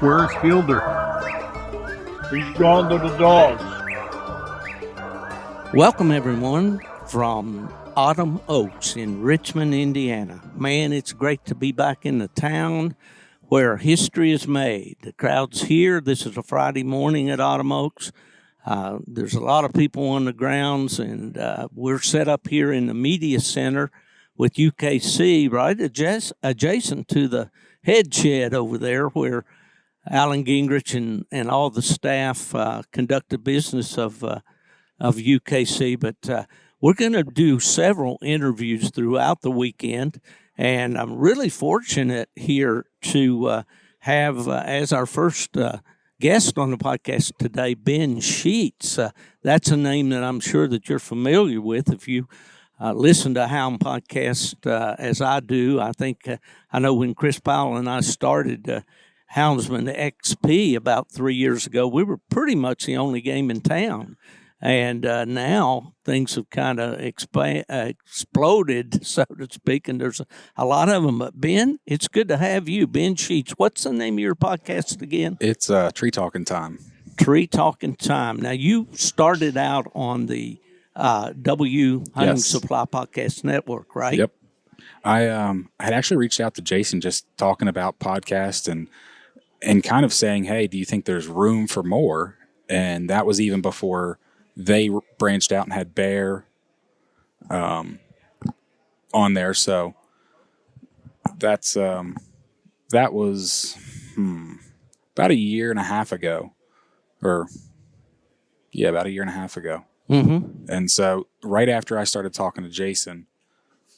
Where's Fielder? He's gone to the dogs. Welcome, everyone, from Autumn Oaks in Richmond, Indiana. Man, it's great to be back in the town where history is made. The crowd's here. This is a Friday morning at Autumn Oaks. There's a lot of people on the grounds, and we're set up here in the Media Center with UKC, right adjacent to the head shed over there where Alan Gingerich and all the staff conduct the business of UKC. But we're going to do several interviews throughout the weekend, and I'm really fortunate here to have as our first guest on the podcast today, Ben Sheets. That's a name that I'm sure that you're familiar with if you listen to Hound podcast as I do. I think I know when Chris Powell and I started Houndsman XP about 3 years ago, we were pretty much the only game in town. And now things have kind of exploded, so to speak, and there's a lot of them. But Ben, it's good to have you. Ben Sheets, what's the name of your podcast again? It's Tree Talkin Time. Tree Talkin Time. Now, you started out on the W Hunting Supply Podcast Network, right? Yep. I had actually reached out to Jason just talking about podcasts and kind of saying, hey, do you think there's room for more? And that was even before they branched out and had Bear on there. So that's that was about a year and a half ago. About a year and a half ago. Mm-hmm. And so right after I started talking to Jason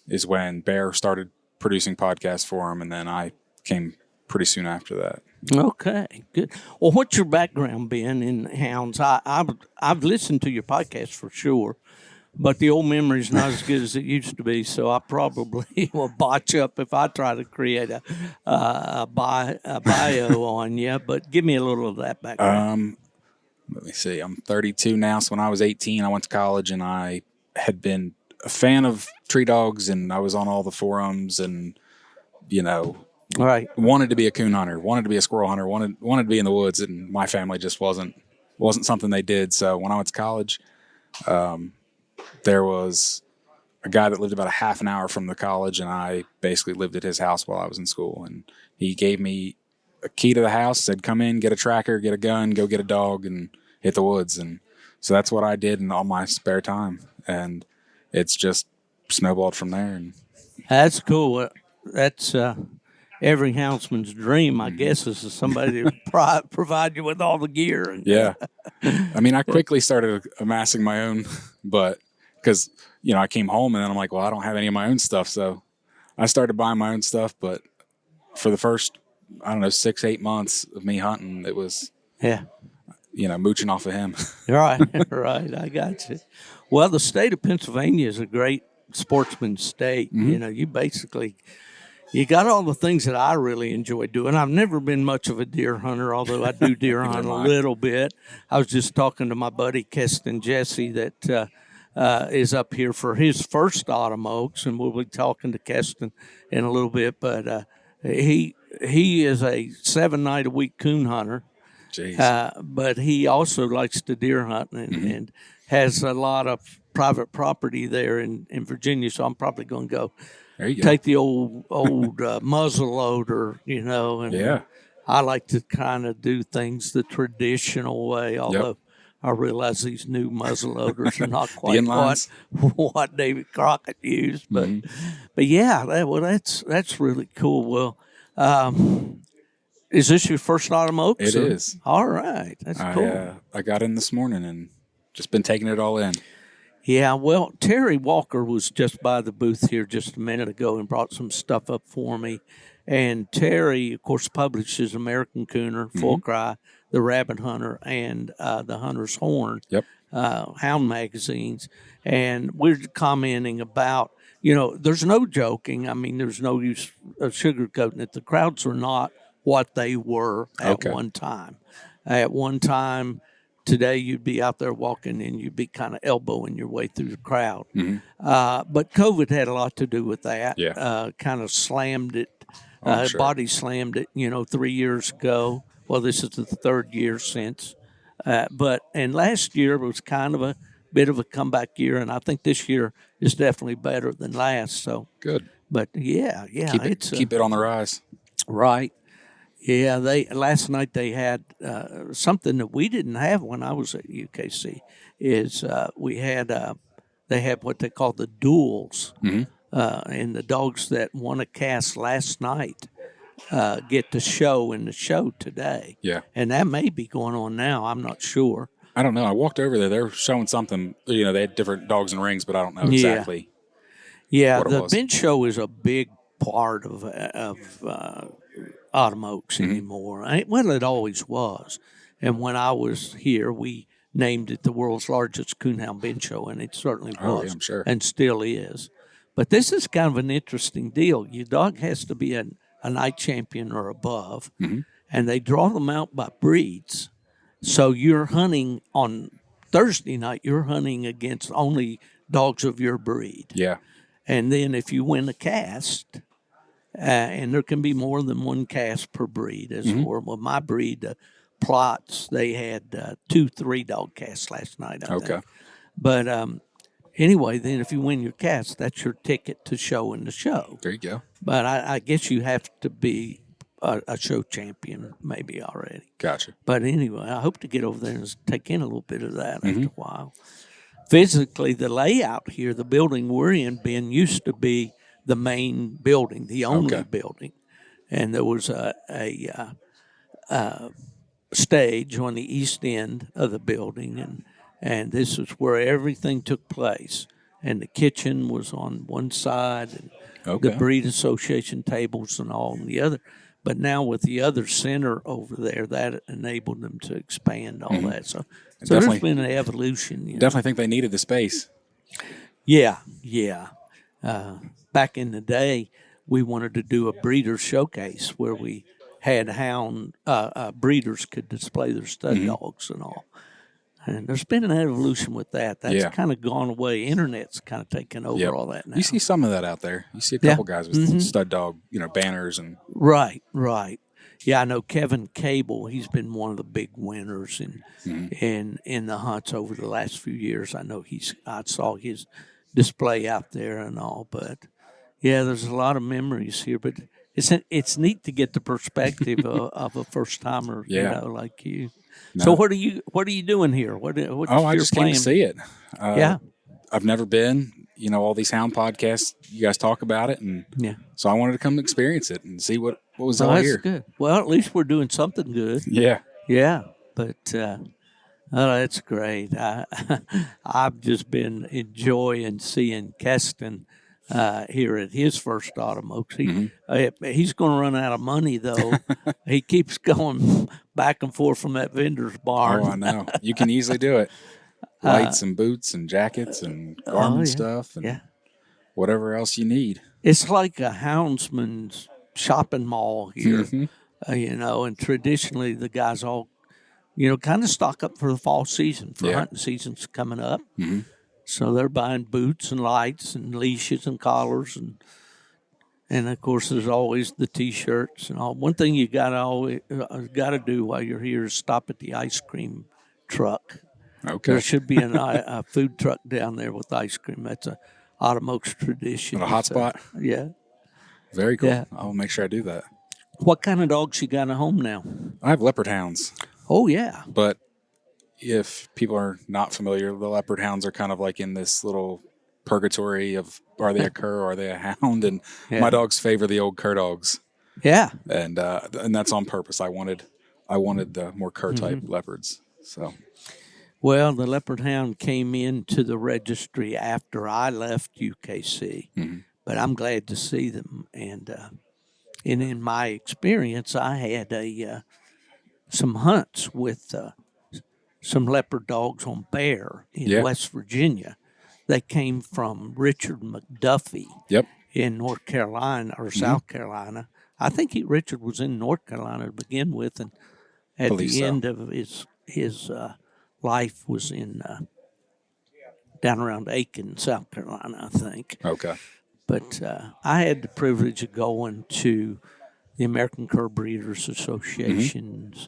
is when Bear started producing podcasts for him, and then I came pretty soon after that. Okay, good. Well, what's your background been in hounds? I've listened to your podcast for sure, but the old memory's not as good as it used to be, so I probably will botch up if I try to create a bio on you. But give me a little of that background. Let me see. I'm 32 now, so when I was 18, I went to college, and I had been a fan of tree dogs, and I was on all the forums, and right. Wanted to be a coon hunter, wanted to be a squirrel hunter, wanted to be in the woods, and my family just wasn't something they did. So when I went to college, there was a guy that lived about a half an hour from the college, and I basically lived at his house while I was in school. And he gave me a key to the house, said, come in, get a tracker, get a gun, go get a dog, and hit the woods. And so that's what I did in all my spare time. And it's just snowballed from there. And that's cool. That's every houndsman's dream, I guess, is somebody to provide you with all the gear. Yeah. I mean, I quickly started amassing my own, but because, I came home and then I'm like, well, I don't have any of my own stuff. So I started buying my own stuff. But for the first, 6-8 months of me hunting, it was, mooching off of him. Right. I got you. Well, the state of Pennsylvania is a great sportsman state. Mm-hmm. You got all the things that I really enjoy doing. I've never been much of a deer hunter, although I do deer hunt a little bit. I was just talking to my buddy Keston Jesse that is up here for his first Autumn Oaks, and we'll be talking to Keston in a little bit. But he is a 7-night-a-week coon hunter, but he also likes to deer hunt and has a lot of private property there in Virginia. So I'm probably going to go. Take the old muzzle loader, and I like to kind of do things the traditional way, although I realize these new muzzle loaders are not quite what David Crockett used. But that's really cool. Well, is this your first Autumn Oaks? It is. All right. That's cool. I got in this morning and just been taking it all in. Yeah, well, Terry Walker was just by the booth here just a minute ago and brought some stuff up for me. And Terry, of course, publishes American Cooner, Full Cry, The Rabbit Hunter, and The Hunter's Horn, hound magazines. And we're commenting about, there's no joking. I mean, there's no use of sugarcoating it. The crowds are not what they were at one time. At one time, today, you'd be out there walking and you'd be kind of elbowing your way through the crowd. But COVID had a lot to do with that. Kind of slammed it, body slammed it, 3 years ago. Well, this is the third year since. And last year was kind of a bit of a comeback year, and I think this year is definitely better than last. So Good. but yeah, Keep it on the rise. right. Yeah, last night they had something that we didn't have when I was at UKC. Is they had what they call the duels, and the dogs that won a cast last night get to show in the show today. Yeah. And that may be going on now. I'm not sure. I don't know. I walked over there. They were showing something. You know, they had different dogs and rings, but I don't know exactly. Yeah, what it the was. bench show is a big part of Autumn Oaks Mm-hmm. anymore. Well, it always was. And when I was here, we named it the world's largest coonhound bench show, and it certainly was. Oh, yeah, I'm sure. And still is. But this is kind of an interesting deal. Your dog has to be a night champion or above, Mm-hmm. and they draw them out by breeds. So you're hunting on Thursday night, you're hunting against only dogs of your breed. Yeah. And then if you win a cast, and there can be more than one cast per breed, as well, my breed, Plots, they had 2 3-dog casts last night, I think. But anyway, then if you win your cast, that's your ticket to show in the show. There you go. But I guess you have to be a show champion maybe already. Gotcha. But anyway, I hope to get over there and take in a little bit of that after a while. Physically, the layout here, the building we're in, Ben, used to be the main building, the only building. And there was a stage on the east end of the building, and this is where everything took place. And the kitchen was on one side, and the breed association tables and all on the other. But now with the other center over there, that enabled them to expand all that. So there's been an evolution. Definitely think they needed the space. Yeah. Back in the day, we wanted to do a breeder showcase where we had hound breeders could display their stud dogs and all. And there's been an evolution with that. That's kind of gone away. Internet's kind of taken over all that now. You see some of that out there. You see a couple guys with stud dog, banners and Right. Yeah, I know Kevin Cable. He's been one of the big winners in the hunts over the last few years. I know I saw his display out there and all. But yeah, there's a lot of memories here. But it's neat to get the perspective of a first timer, like you. No. So what are you doing here? I just came to see it. Yeah, I've never been. All these hound podcasts, you guys talk about it, and so I wanted to come experience it and see what was all here. That's good. Well, at least we're doing something good. Yeah. But that's great. I've just been enjoying seeing Keston here at his first Autumn Oaks. He's going to run out of money, though. He keeps going back and forth from that vendor's barn. Oh, I know. You can easily do it. Lights and boots and jackets and garment stuff and whatever else you need. It's like a houndsman's shopping mall here, and traditionally the guys all, kind of stock up for the fall season, for hunting season's coming up. So they're buying boots and lights and leashes and collars and of course there's always the T-shirts and all. One thing you gotta do while you're here is stop at the ice cream truck. Okay. There should be a food truck down there with ice cream. That's a Autumn Oaks tradition. A hot spot? Yeah. Very cool. Yeah. I'll make sure I do that. What kind of dogs you got at home now? I have leopard hounds. Oh, yeah. But if people are not familiar, the leopard hounds are kind of like in this little purgatory of are they a cur or are they a hound? And my dogs favor the old cur dogs. Yeah. And that's on purpose. I wanted the more cur type leopards. So. Well, the leopard hound came into the registry after I left UKC, but I'm glad to see them. And in my experience, I had some hunts with some leopard dogs on bear in West Virginia. They came from Richard McDuffie in North Carolina or South Carolina. I think Richard was in North Carolina to begin with, and at the end of his life was in down around Aiken, South Carolina, I think. Okay. But I had the privilege of going to the American Cur Breeders Association's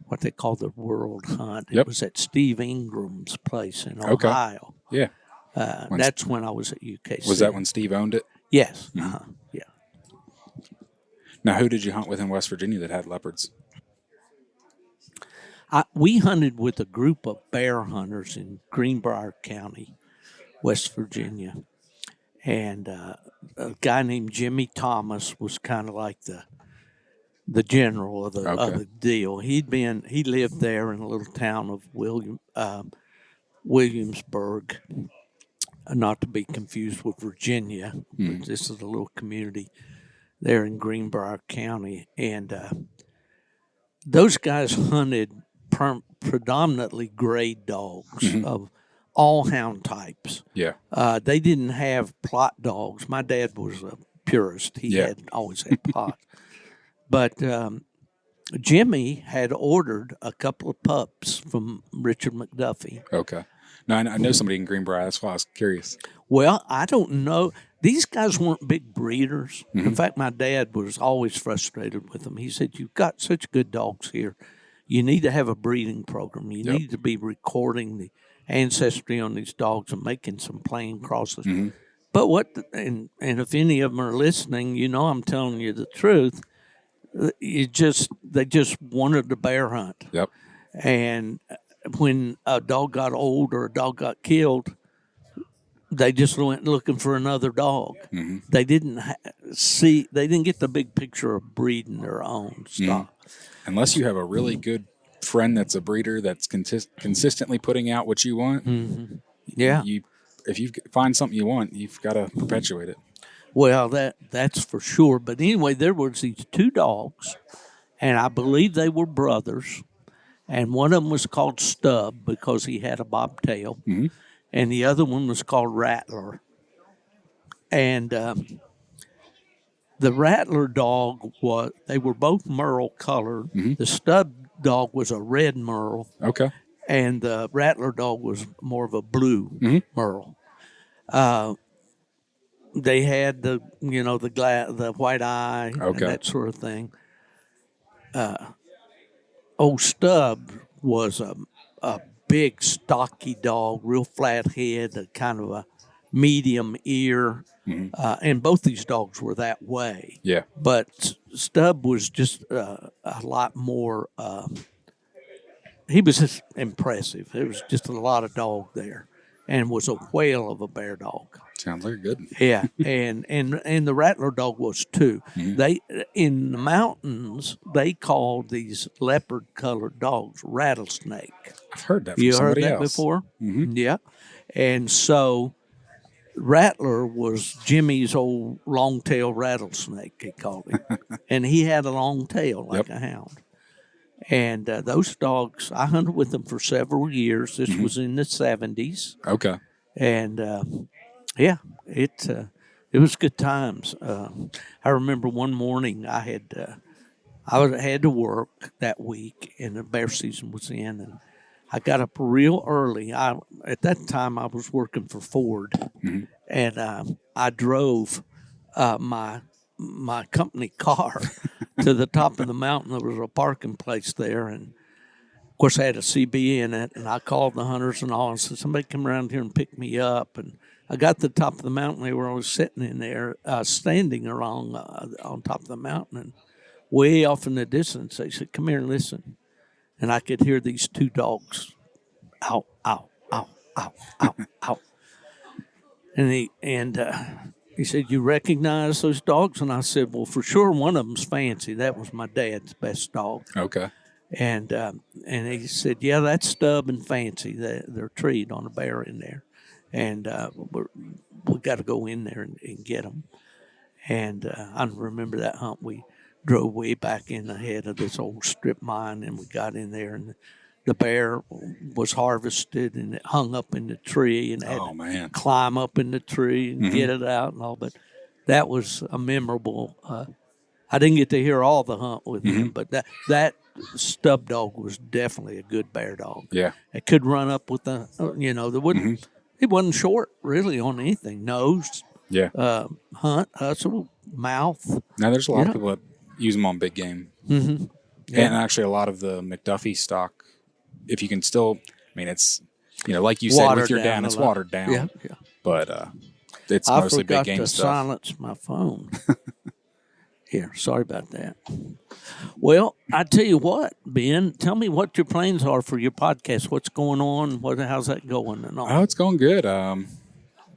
what they call the World Hunt. Yep. It was at Steve Ingram's place in Okay. Ohio. Yeah. That's when I was at UKC. Was that when Steve owned it? Yes. Mm-hmm. Yeah. Now, who did you hunt with in West Virginia that had leopards? We hunted with a group of bear hunters in Greenbrier County, West Virginia. And a guy named Jimmy Thomas was kind of like the general of the deal. He lived there in a little town of Williamsburg, not to be confused with Virginia. But this is a little community there in Greenbrier County. And those guys hunted predominantly grade dogs of all hound types. Yeah. They didn't have plot dogs. My dad was a purist. He had always had plot. But Jimmy had ordered a couple of pups from Richard McDuffie. Okay. Now, I know somebody in Greenbrier. That's why I was curious. Well, I don't know. These guys weren't big breeders. In fact, my dad was always frustrated with them. He said, "You've got such good dogs here. You need to have a breeding program. You need to be recording the ancestry on these dogs and making some plain crosses." But and if any of them are listening, I'm telling you the truth. They just wanted to bear hunt. Yep. And when a dog got old or a dog got killed, they just went looking for another dog. They didn't they didn't get the big picture of breeding their own stock. Unless you have a really good friend that's a breeder that's consistently putting out what you want. Yeah. If you find something you want, you've got to perpetuate it. Well, that's for sure. But anyway, there was these two dogs, and I believe they were brothers. And one of them was called Stub because he had a bobtail, and the other one was called Rattler. And the Rattler dog they were both merle colored. The Stub dog was a red merle. Okay. And the Rattler dog was more of a blue merle. They had the white eye and that sort of thing. Old Stub was a big, stocky dog, real flat head, a kind of a medium ear, and both these dogs were that way. Yeah. But Stub was just a lot more. He was just impressive. There was just a lot of dog there, and was a whale of a bear dog. Sounds like good. Yeah, and the Rattler dog was too. They in the mountains they called these leopard-colored dogs rattlesnake. I've heard that from You somebody heard that else. before? Yeah, and so Rattler was Jimmy's old long-tail rattlesnake. He called him, and he had a long tail like a hound. And those dogs, I hunted with them for several years. This was in the 70s. Okay. And yeah, it was good times. I remember one morning I had to work that week, and the bear season was in, and I got up real early. At that time I was working for Ford, and I drove my company car to the top of the mountain. There was a parking place there, and of course I had a CB in it, and I called the hunters and all and said, "Somebody come around here and pick me up." And I got to the top of the mountain. They were always sitting in there, standing along on top of the mountain, and way off in the distance they said, "Come here and listen." And I could hear these two dogs, ow, ow, ow, ow, ow, ow. And he said, "You recognize those dogs?" And I said, "Well, for sure, one of them's Fancy. That was my dad's best dog." Okay. And he said, "Yeah, that's Stub and Fancy. They're treed on a bear in there, and we got to go in there and get them." And I remember that hunt. We drove way back in ahead of this old strip mine, and we got in there, and the bear was harvested, and it hung up in the tree, and had to climb up in the tree and get it out and all. But that was a memorable. I didn't get to hear all the hunt with him, but that Stub dog was definitely a good bear dog. Yeah, it could run up with the, there wouldn't. It wasn't short really on anything. Nose. Yeah. Hunt, hustle, mouth. Now there's a lot of people that use them on big game. Yeah. And actually, a lot of the McDuffie stock, if you can still, I mean, it's, like you said with your dad, it's watered down. Yeah. But it's I mostly big forgot game to stuff. silence my phone. Here, sorry about that. Well, I tell you what, Ben, tell me what your plans are for your podcast. What's going on? How's that going and all? Oh, it's going good.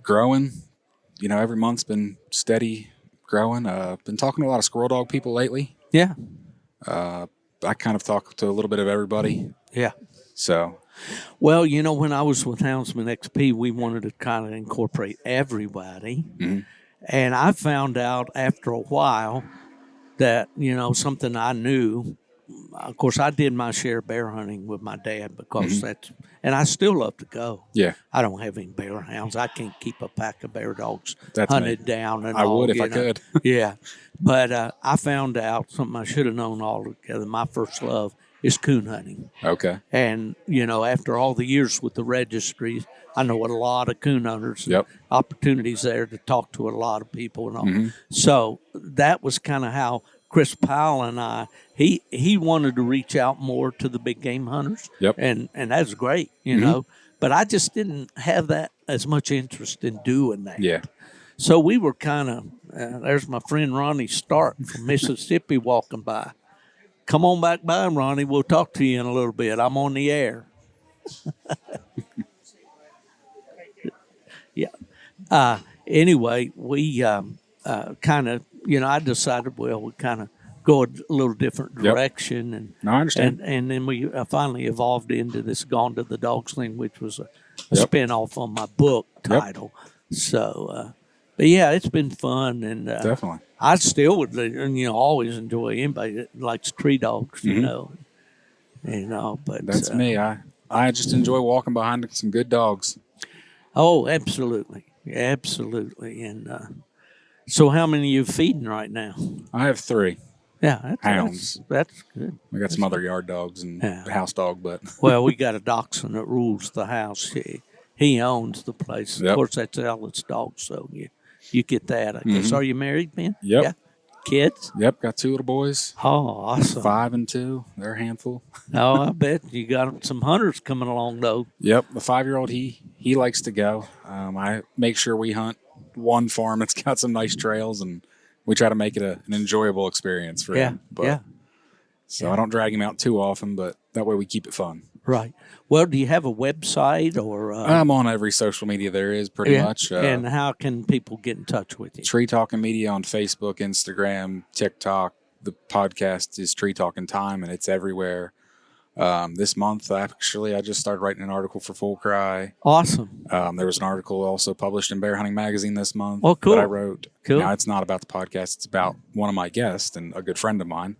Growing. Every month's been steady growing. Been talking to a lot of squirrel dog people lately. Yeah. I kind of talk to a little bit of everybody. Yeah. So. Well, when I was with Houndsman XP, we wanted to kind of incorporate everybody. Mm-hmm. And I found out after a while that, something I knew. Of course, I did my share of bear hunting with my dad because and I still love to go. Yeah. I don't have any bear hounds. I can't keep a pack of bear dogs That's hunted me. down. And I all, would if I could. Yeah. But I found out something I should have known altogether. My first love is coon hunting. Okay. And, after all the years with the registries, I know a lot of coon hunters. Yep. Opportunities there to talk to a lot of people and all. So that was kind of how Chris Powell and I, he wanted to reach out more to the big game hunters. Yep. And that's great, you know. But I just didn't have that as much interest in doing that. Yeah. So we were kind of, there's my friend Ronnie Starke from Mississippi walking by. Come on back by, Ronnie. We'll talk to you in a little bit. I'm on the air. Yeah. Anyway, we kind of, I decided, well, we kind of go a little different direction. And no, I understand. And then we finally evolved into this Gone to the Dogs thing, which was a spinoff on my book title. So, but yeah, it's been fun. And definitely. I still would, always enjoy anybody that likes tree dogs, but that's me. I just enjoy walking behind some good dogs. Oh, absolutely. Absolutely. And so how many are you feeding right now? I have 3. Yeah. Hounds. That's good. We got some other yard dogs and the house dog, but. Well, we got a dachshund that rules the house. He owns the place. Yep. Of course, that's Ellen's dog, so you get that, I guess. Are you married, Ben? Yep. Yeah. Kids? Yep, got 2 little boys. Oh, awesome. 5 and 2. They're a handful. Oh, I bet you got some hunters coming along, though. Yep, the 5-year-old, he likes to go. I make sure we hunt one farm that's got some nice trails, and we try to make it an enjoyable experience for him. So I don't drag him out too often, but that way we keep it fun. Right. Well, do you have a website or? I'm on every social media there is, pretty much. And how can people get in touch with you? Tree Talkin Media on Facebook, Instagram, TikTok. The podcast is Tree Talkin Time, and it's everywhere. This month, actually, I just started writing an article for Full Cry. Awesome. There was an article also published in Bear Hunting Magazine this month. Oh, cool. That I wrote. Cool. Now, it's not about the podcast. It's about one of my guests and a good friend of mine.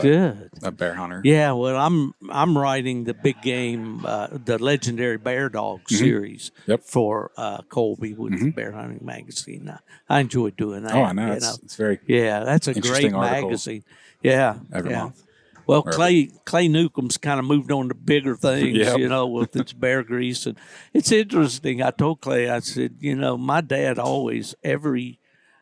Good. A bear hunter. Yeah, well, I'm writing the big game, the legendary bear dog series for Colby with Bear Hunting Magazine. I enjoy doing that. Oh, I know. It's very that's a great article. magazine. Yeah. Every month. Well, Clay Newcomb's kind of moved on to bigger things, with its bear grease. And it's interesting. I told Clay, I said, my dad always, every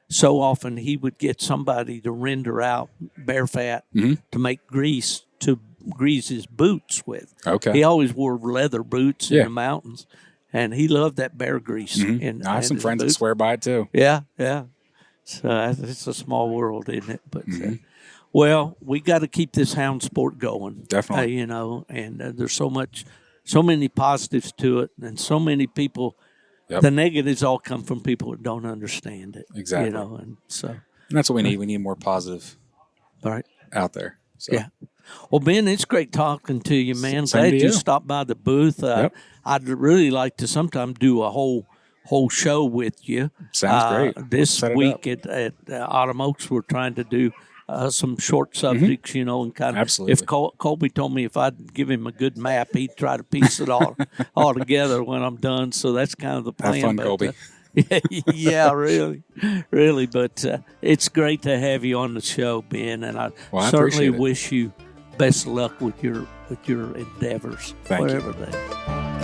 so often, he would get somebody to render out bear fat to make grease to grease his boots with. Okay. He always wore leather boots in the mountains, and he loved that bear grease. I have some friends that swear by it, too. Yeah. So it's a small world, isn't it? But well, we got to keep this hound sport going. Definitely. And there's so many positives to it, and so many people. Yep. The negatives all come from people that don't understand it. Exactly. And that's what we need. We need more positive out there. So. Yeah. Well, Ben, it's great talking to you, man. Glad you stopped by the booth. I'd really like to sometime do a whole show with you. Sounds great. This week at Autumn Oaks, we're trying to do some short subjects, and kind of. Absolutely. If Colby told me if I'd give him a good map, he'd try to piece it all together when I'm done. So that's kind of the plan. Have fun, Colby. Yeah, really. But it's great to have you on the show, Ben, and I certainly wish you best of luck with your endeavors, whatever they are.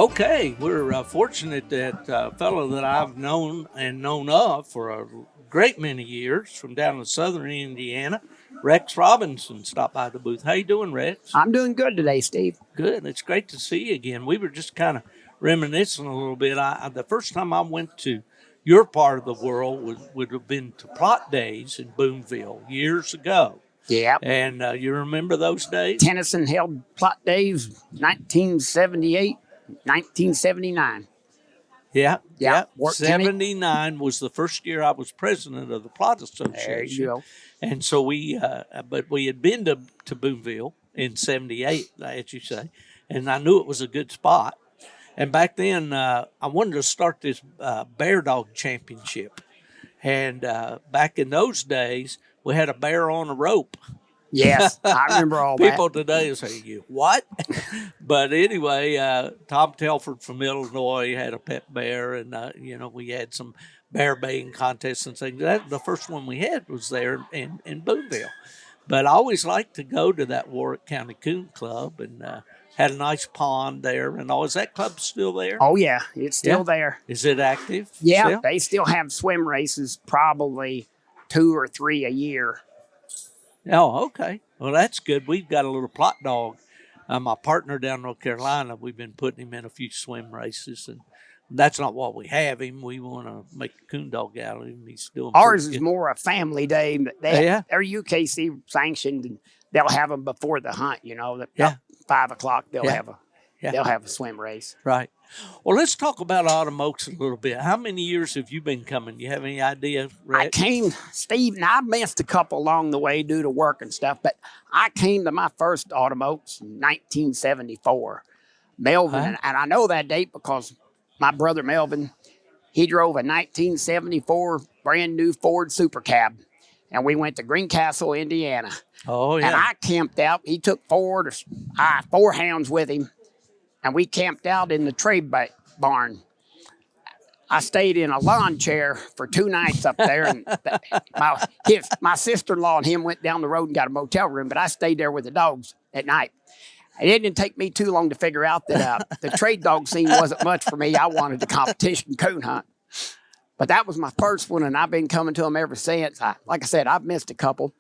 Okay, we're fortunate that a fellow that I've known and known of for a great many years from down in southern Indiana, Rex Robinson, stopped by the booth. How you doing, Rex? I'm doing good today, Steve. Good. It's great to see you again. We were just kind of reminiscing a little bit. The first time I went to your part of the world would have been to Plot Days in Boonville years ago. Yeah. And you remember those days? Tennyson held Plot Days 1978, 1979. Yeah. Worked Tenny. 79 was the first year I was president of the Plot Association. There you go. And so but we had been to Boonville in 78, as you say, and I knew it was a good spot. And back then, I wanted to start this bear dog championship. And back in those days, we had a bear on a rope. Yes, I remember all that. People today say, "You what?" But anyway, Tom Telford from Illinois had a pet bear, and we had some bear baying contests and things. The first one we had was there in Boonville. But I always liked to go to that Warwick County Coon Club, and had a nice pond there and all. Is that club still there? Oh yeah, it's still there. Is it active? Yeah, still? They still have swim races, probably 2 or 3 a year. Oh, okay. Well, that's good. We've got a little plot dog. My partner down in North Carolina, we've been putting him in a few swim races, and that's not what we have him. We want to make a coon dog out of him. He's doing Ours pretty is good. more a family day. They're UKC sanctioned, and they'll have them before the hunt. At 5 o'clock they'll have a swim race. Right. Well, let's talk about Autumn Oaks a little bit. How many years have you been coming? You have any idea, Rex? I came, Steve, and I missed a couple along the way due to work and stuff, but I came to my first Autumn Oaks in 1974. Melvin, and I know that date because my brother Melvin, he drove a 1974 brand new Ford Super Cab, and we went to Greencastle, Indiana. Oh, yeah. And I camped out. He took 4 hounds with him, and we camped out in the trade barn. I stayed in a lawn chair for 2 nights up there, and my sister-in-law and him went down the road and got a motel room, but I stayed there with the dogs at night. It didn't take me too long to figure out that the trade dog scene wasn't much for me. I wanted the competition coon hunt. But that was my first one, and I've been coming to them ever since. Like I said, I've missed a couple.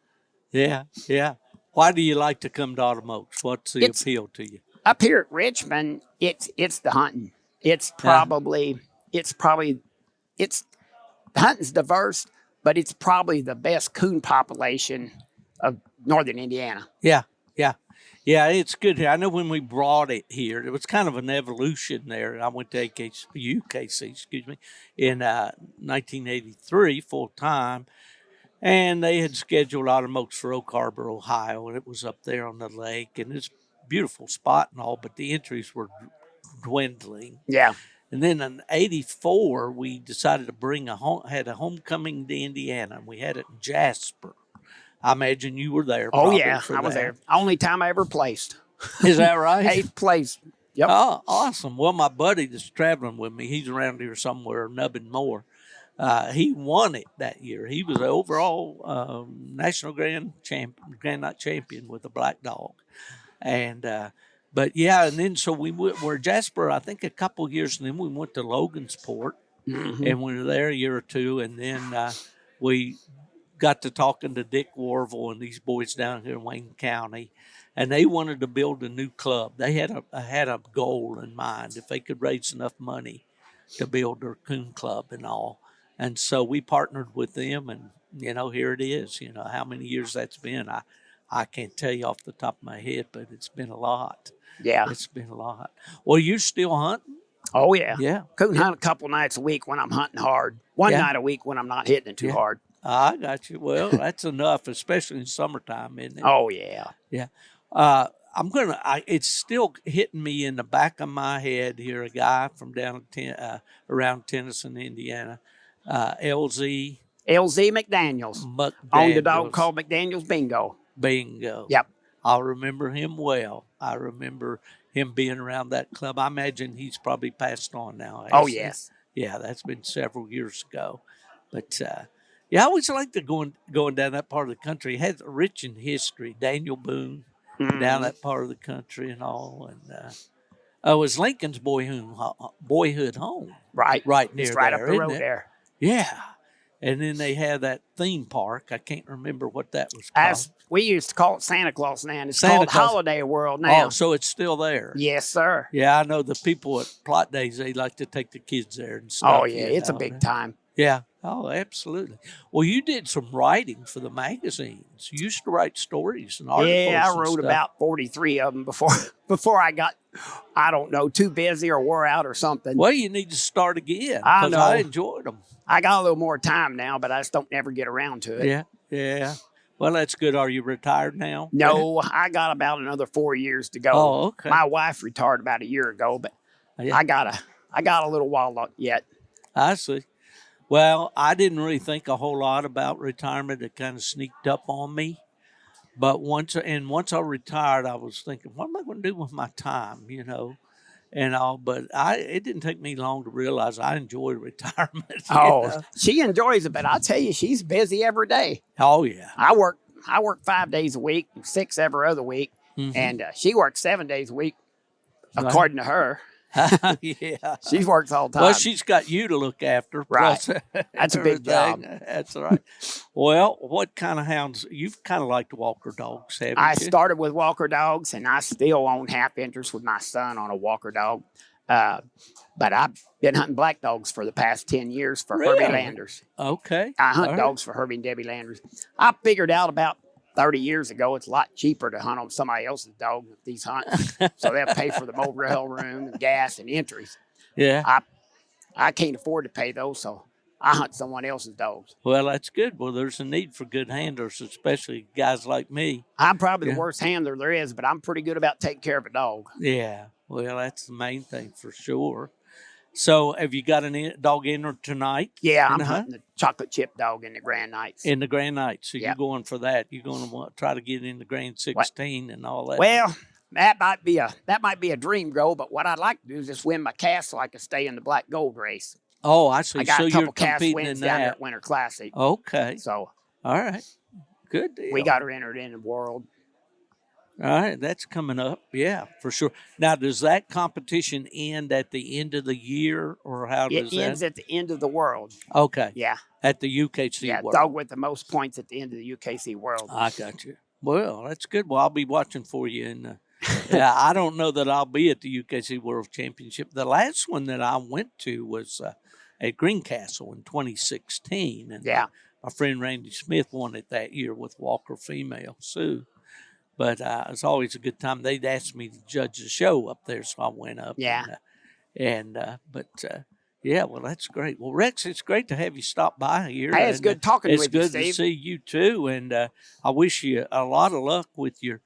Yeah. Why do you like to come to Autumn Oaks? What's the appeal to you? Up here at Richmond, it's the hunting. The hunting's diverse, but it's probably the best coon population of northern Indiana. Yeah, it's good here. I know when we brought it here, it was kind of an evolution there. I went to UKC, in 1983 full time, and they had scheduled Autumn Oaks for Oak Harbor, Ohio, and it was up there on the lake, and it's a beautiful spot and all, but the entries were dwindling. Yeah. And then in '84, we decided to bring had a homecoming to Indiana, and we had it in Jasper. I imagine you were there. Oh, yeah, I was there. Only time I ever placed. Is that right? 8th place. Yep. Oh, awesome. Well, my buddy that's traveling with me, he's around here somewhere, nubbing more. He won it that year. He was the overall national grand night champion with a black dog. And but yeah, and then so we were Jasper, I think a couple years, and then we went to Logansport, and we were there a year or two, and then we got to talking to Dick Warville and these boys down here in Wayne County, and they wanted to build a new club. They had a goal in mind if they could raise enough money to build their coon club and all. And so we partnered with them, and here it is. How many years that's been, I can't tell you off the top of my head, but it's been a lot. Yeah, it's been a lot. Well, you still hunting? Oh yeah, yeah. Coon hunt a couple nights a week when I'm hunting hard. One night a week when I'm not hitting it too hard. I got you. Well, that's enough, especially in summertime, isn't it? Oh, yeah. Yeah. It's still hitting me in the back of my head here, a guy from down around Tennyson, Indiana, LZ McDaniels. Owned a dog called McDaniels Bingo. Yep. I remember him well. I remember him being around that club. I imagine he's probably passed on now. Oh, yes. Yeah, that's been several years ago. But, I always liked going down that part of the country. It has a rich in history. Daniel Boone down that part of the country and all. And Oh, it was Lincoln's boyhood home. Right. Right near It's right there, up the isn't road it? there. Yeah. And then they had that theme park. I can't remember what that was called. We used to call it Santa Claus now. It's Santa called Claus. Holiday World now. Oh, so it's still there. Yes, sir. Yeah, I know the people at Plot Days, they like to take the kids there and stuff. Oh, yeah. It's a big time. Yeah. Oh, absolutely. Well, you did some writing for the magazines. You used to write stories and articles. Yeah, I and wrote stuff. about 43 of them before I got, I don't know, too busy or wore out or something. Well, you need to start again. I know. I enjoyed them. I got a little more time now, but I just don't never get around to it. Yeah, yeah. Well, that's good. Are you retired now? No, I got about another 4 years to go. Oh, okay. My wife retired about a year ago, but Yeah. I got a little while yet. I see. Well, I didn't really think a whole lot about retirement. It kind of sneaked up on me. But once I retired, I was thinking, what am I going to do with my time, and all. But it didn't take me long to realize I enjoy retirement. Oh, she enjoys it, but I'll tell you, she's busy every day. Oh, yeah. I work 5 days a week, 6 every other week, and she works 7 days a week, according to her. Yeah. She works all the time. Well, she's got you to look after. Right. plus That's a big job. That's right. Well, what kind of hounds? You've kind of liked Walker dogs, haven't I you? started with Walker dogs, and I still own half interest with my son on a Walker dog. But I've been hunting black dogs for the past 10 years for Really? Herbie Landers. Okay. I hunt All right. dogs for Herbie and Debbie Landers. I figured out about 30 years ago it's a lot cheaper to hunt on somebody else's dog with these hunts. So they'll pay for the motel room and gas and entries. Yeah. I can't afford to pay those, so I hunt someone else's dogs. Well, that's good. Well, there's a need for good handlers, especially guys like me. I'm probably Yeah. the worst handler there is, but I'm pretty good about taking care of a dog. Yeah. Well, that's the main thing for sure. So, have you got a dog in tonight? Yeah, in I'm the hunt? hunting the chocolate chip dog in the Grand Nights. In the Grand Nights. So, Yeah. you're going for that. You're going to try to get in the Grand 16 and all that. Well, that might be a dream goal, but what I'd like to do is just win my cast so I can stay in the black gold race. Oh, I see. I got so a you're couple cast competing wins in down there that. at Winter Classic. Okay. So All right. Good deal. we got her entered in the world. All right, that's coming up. Yeah, for sure. Now, does that competition end at the end of the year, or how does It ends that? at the end of the world. Okay, Yeah. at the UKC Yeah. World. Dog with the most points at the end of the UKC world. I got you. Well, that's good. Well, I'll be watching for you. And yeah, I don't know that I'll be at the UKC World Championship. The last one that I went to was at Greencastle in 2016. And Yeah. my friend Randy Smith won it that year with Walker Female Sue. But it's always a good time. They'd asked me to judge the show up there, so I went up. Yeah. Yeah, well, that's great. Well, Rex, it's great to have you stop by here. Hey, it's and, good talking it's with you, good to Steve. see you too, and I wish you a lot of luck with your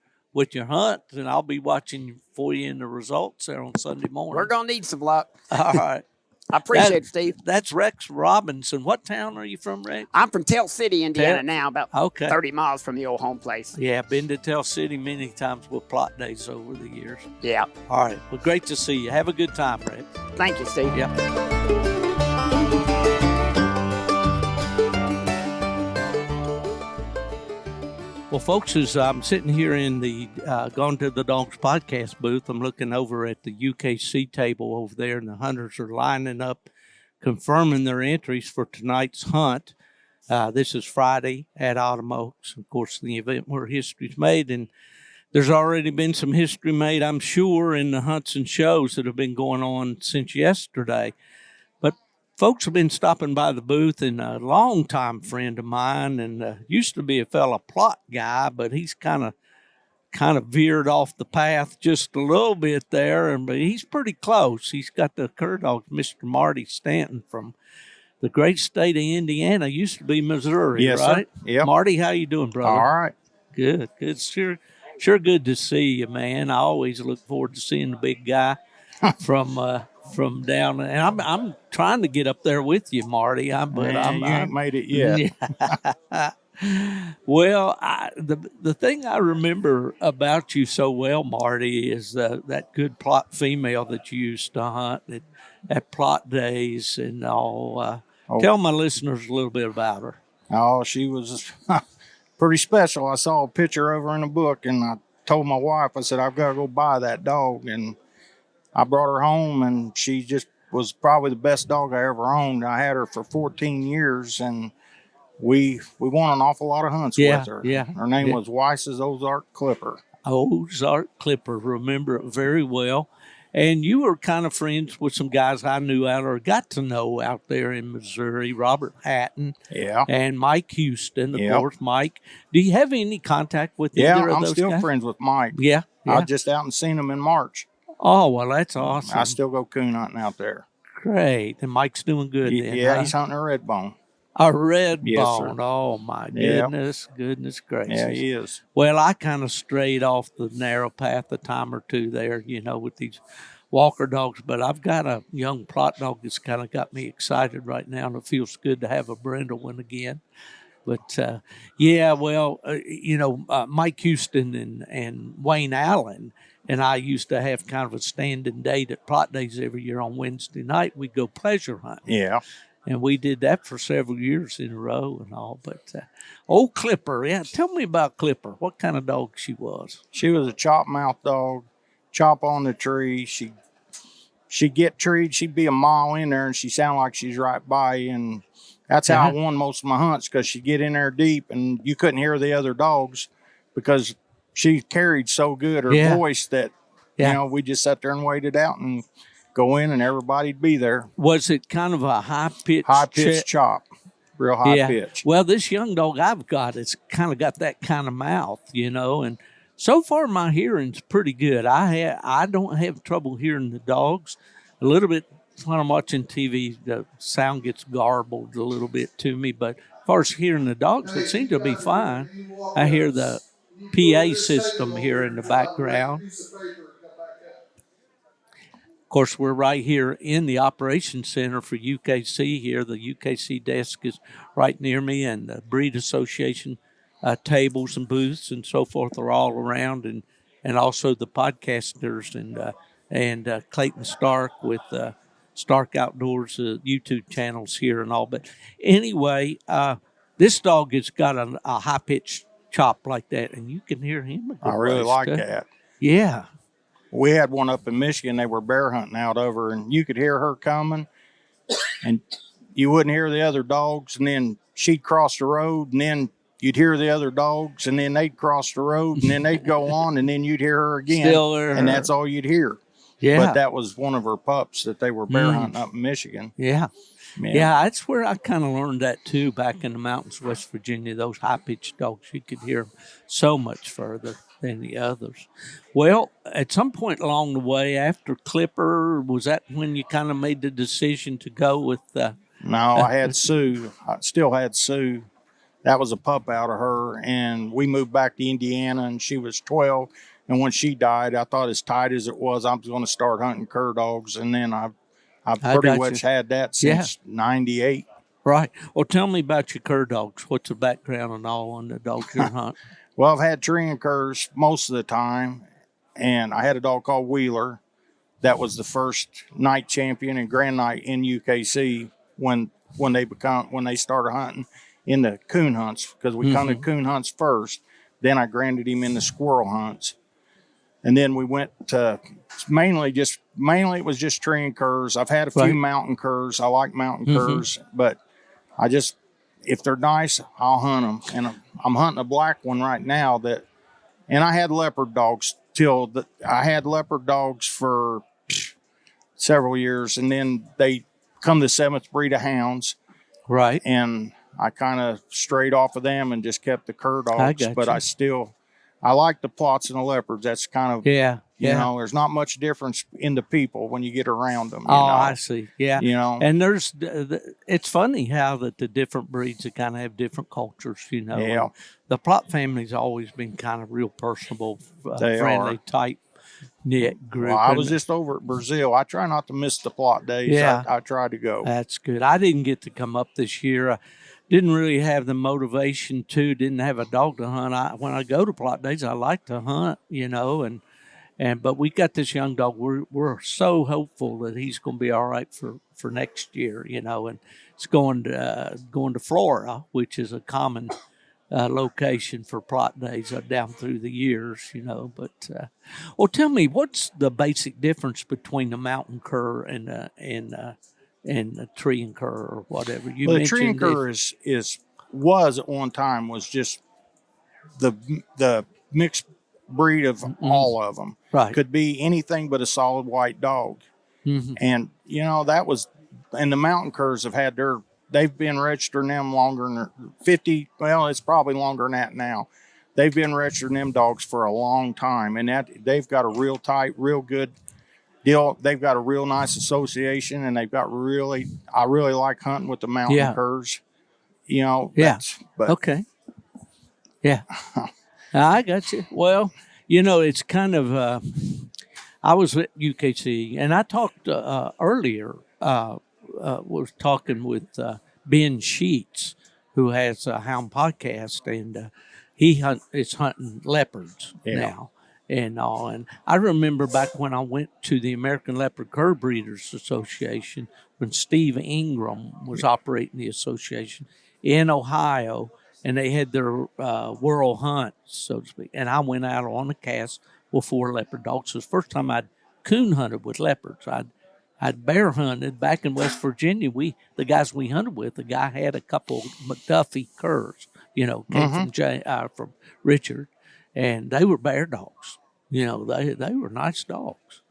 hunt. And I'll be watching for you in the results there on Sunday morning. We're going to need some luck. All right. I appreciate it, Steve. That's Rex Robinson. What town are you from, Rex? I'm from Tell City, Indiana now, about Okay. 30 miles from the old home place. Yeah, been to Tell City many times with Plot Days over the years. Yeah. All right. Well, great to see you. Have a good time, Rex. Thank you, Steve. Yep. Well, folks, as I'm sitting here in the Gone to the Dogs podcast booth, I'm looking over at the UKC table over there, and the hunters are lining up, confirming their entries for tonight's hunt. This is Friday at Autumn Oaks, of course, the event where history's made, and there's already been some history made, I'm sure, in the hunts and shows that have been going on since yesterday. But folks have been stopping by the booth, and a longtime friend of mine, and used to be a fella Plot guy, but he's kind of veered off the path just a little bit there, but he's pretty close. He's got the cur dog, Mr. Marty Stanton from the great state of Indiana. Used to be Missouri, Yes, right? sir. Yep. Marty, how you doing, brother? All right. Good. Sure good to see you, man. I always look forward to seeing the big guy from down. And I'm trying to get up there with you, Marty. You ain't made it yet. Well, the thing I remember about you so well, Marty, is that good Plot female that you used to hunt at Plot Days and all. Tell my listeners a little bit about her. Oh, she was pretty special. I saw a picture of her in a book, and I told my wife, I said, I've got to go buy that dog. And I brought her home, and she just was probably the best dog I ever owned. I had her for 14 years, and we won an awful lot of hunts with her. Yeah. Her name was Weiss's Ozark Clipper. Ozark Clipper, remember it very well. And you were kind of friends with some guys I knew out or got to know out there in Missouri, Robert Hatton and Mike Houston, of course. Mike, do you have any contact with either of those guys? I'm still friends with Mike. Yeah. I just out and seen him in March. Oh, well, that's awesome. I still go coon hunting out there. Great. And Mike's doing good then, Yeah, he's hunting a red bone. A red Sir. bone. Oh, my goodness. Goodness gracious. Yeah, he is. Well, I kind of strayed off the narrow path a time or two there, with these walker dogs. But I've got a young plot dog that's kind of got me excited right now, and it feels good to have a brindle one again. But, Mike Houston and Wayne Allen and I used to have kind of a standing date at plot days every year on Wednesday night. We'd go pleasure hunting. Yeah. And we did that for several years in a row and all. But old Clipper, tell me about Clipper. What kind of dog she was? She was a chop mouth dog, chop on the tree. She'd get treed. She'd be a mile in there, and she'd sound like she's right by you. And that's how I won most of my hunts, because she'd get in there deep, and you couldn't hear the other dogs because she carried so good her voice that, we just sat there and waited out and go in, and everybody'd be there. Was it kind of a high-pitched chop? Real high pitch. Well, this young dog I've got, it's kind of got that kind of mouth, and so far my hearing's pretty good. I don't have trouble hearing the dogs. A little bit when I'm watching TV, the sound gets garbled a little bit to me, but as far as hearing the dogs, it seems to be fine. I hear the PA system here in the background. Of course, we're right here in the operations center for UKC here. The UKC desk is right near me, and the Breed Association tables and booths and so forth are all around, and also the podcasters and Clayton Starke with Starke Outdoors YouTube channels here and all. But anyway, this dog has got a high-pitched chop like that, and you can hear him. I really like that. Yeah. We had one up in Michigan. They were bear hunting out over, and you could hear her coming, and you wouldn't hear the other dogs. And then she'd cross the road, and then you'd hear the other dogs, and then they'd cross the road, and then they'd go on, and then you'd hear her again. Still hear her. And that's all you'd hear. Yeah. But that was one of her pups that they were bear hunting up in Michigan. Yeah. Yeah, that's where I kind of learned that, too, back in the mountains, West Virginia. Those high-pitched dogs, you could hear them so much further than the others. Well, at some point along the way, after Clipper, was that when you kind of made the decision to go with No, I had Sue. I still had Sue. That was a pup out of her, and we moved back to Indiana, and she was 12. And when she died, I thought, as tight as it was, I was going to start hunting cur dogs, and then I've pretty much had that since 98. Right. Well, tell me about your cur dogs. What's the background and all on the dogs you're hunting? Well, I've had tree and curs most of the time, and I had a dog called Wheeler that was the first night champion and grand night in UKC when they started hunting in the coon hunts, because we hunted coon hunts first. Then I granted him in the squirrel hunts. And then we went to mainly it was just tree and curs. I've had a few mountain curs. I like mountain curs, but if they're nice, I'll hunt them. And I'm hunting a black one right now and I had leopard dogs I had leopard dogs for several years, and then they come the 7th breed of hounds. Right. And I kind of strayed off of them and just kept the cur dogs, but I like the plots and the leopards. That's kind of, you know, there's not much difference in the people when you get around them. You know? I see. Yeah. You know, and it's funny how that the different breeds kind of have different cultures, you know. Yeah. And the plot family's always been kind of real personable, friendly, tight knit group. Well, I was just over at Brazil. I try not to miss the plot days. Yeah. I try to go. That's good. I didn't get to come up this year. Didn't really have the motivation to, didn't have a dog to hunt. When I go to plot days, I like to hunt, you know, but we got this young dog. We're so hopeful that he's going to be all right for next year, you know, and it's going to Florida, which is a common location for plot days down through the years, But well, tell me, what's the basic difference between a mountain cur and a tree and cur or whatever you Well, the mentioned? tree and cur was at one time was just the mixed breed of all of them. Right. Could be anything but a solid white dog. And that was, and the mountain curs have had they've been registering them longer than 50. Well, it's probably longer than that now. They've been registering them dogs for a long time, and they've got a real tight, real good deal. They've got a real nice association, and they've got I really like hunting with the mountain curs. But okay. Yeah. I got you. Well, it's kind of, I was at UKC, and I talked earlier, was talking with Ben Sheets, who has a hound podcast, and he is hunting leopards now and all. And I remember back when I went to the American Leopard Cur Breeders Association, when Steve Ingram was operating the association in Ohio, and they had their world hunt, so to speak. And I went out on a cast with 4 leopard dogs. It was the first time I'd coon hunted with leopards. I'd bear hunted back in West Virginia. The guys we hunted with, the guy had a couple of McDuffie curs, came from Richard, and they were bear dogs. They were nice dogs.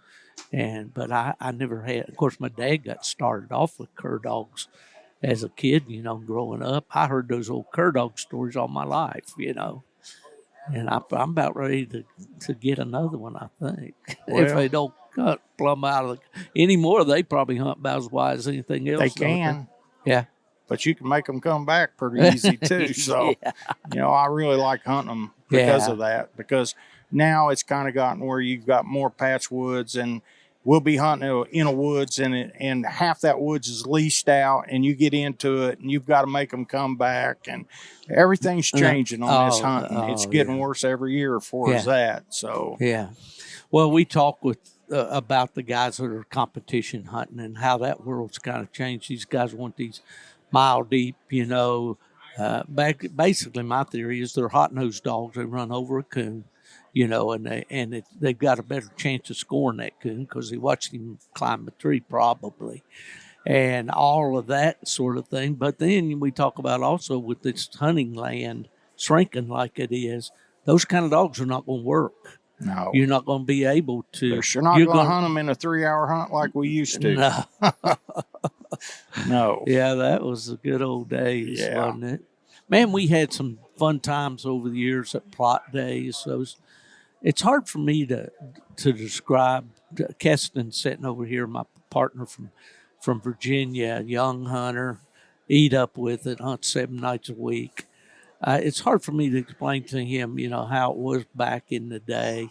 But I never had. Of course, my dad got started off with cur dogs as a kid, growing up. I heard those old cur dog stories all my life, And I'm about ready to get another one, I think. Well, if they don't cut plumb out of anymore, they probably hunt about as wide as anything else. They can. Yeah. But you can make them come back pretty easy, too. So, I really like hunting them because of that. Because now it's kind of gotten where you've got more patch woods, and we'll be hunting in a woods, and half that woods is leased out, and you get into it, and you've got to make them come back, and everything's changing on this hunting. It's getting worse every year for us that. So well, we talk with about the guys that are competition hunting and how that world's kind of changed. These guys want these mile deep, basically my theory is they're hot-nosed dogs. They run over a coon. And they've got a better chance of scoring that coon because they watched him climb a tree probably, and all of that sort of thing. But then we talk about also with this hunting land shrinking like it is, those kind of dogs are not going to work. No. You're not going to be able to. You're not going to hunt them in a 3-hour hunt like we used to. No. No. Yeah, that was the good old days, wasn't it? Man, we had some fun times over the years at plot days. It's hard for me to describe. Keston sitting over here, my partner from Virginia, young hunter, eat up with it, hunt 7 nights a week. It's hard for me to explain to him, how it was back in the day.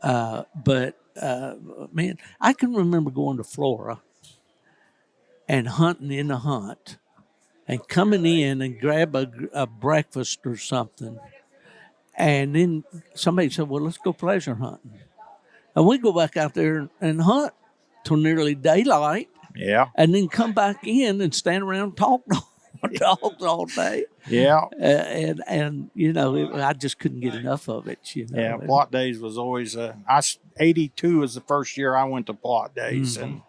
But man, I can remember going to Flora and hunting in the hunt and coming in and grab a breakfast or something. And then somebody said, well, let's go pleasure hunting. And we go back out there and hunt till nearly daylight. Yeah. And then come back in and stand around and talk to dogs all day. Yeah. And I just couldn't get enough of it, Yeah, plot days was always 82 was the first year I went to plot days, and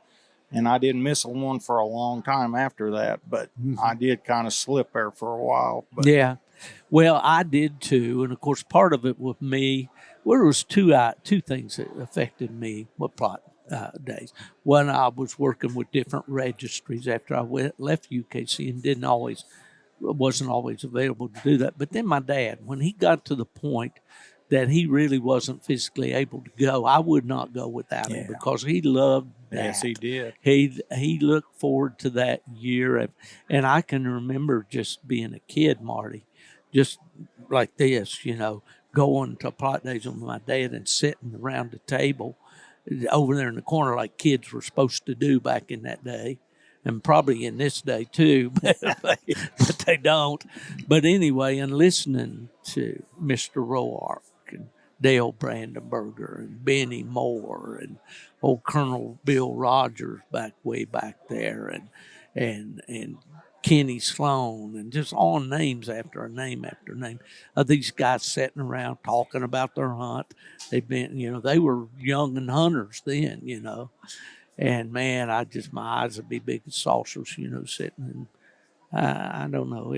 I didn't miss one for a long time after that, but I did kind of slip there for a while. But. Yeah. Well, I did too, and of course, part of it with me, there was two things that affected me with plot days. One, I was working with different registries after I left UKC and wasn't always available to do that. But then my dad, when he got to the point that he really wasn't physically able to go, I would not go without him because he loved that. Yes, he did. He looked forward to that year, and I can remember just being a kid, Marty. Just like this, going to plot days with my dad and sitting around the table over there in the corner like kids were supposed to do back in that day, and probably in this day too, but they don't. But anyway, and listening to Mr. Roark and Dale Brandenberger and Benny Moore and old Colonel Bill Rogers way back there, and Kenny Sloan, and just on names after name after name of these guys sitting around talking about their hunt. They've been, they were young and hunters then, And man, my eyes would be big as saucers, sitting. And I don't know.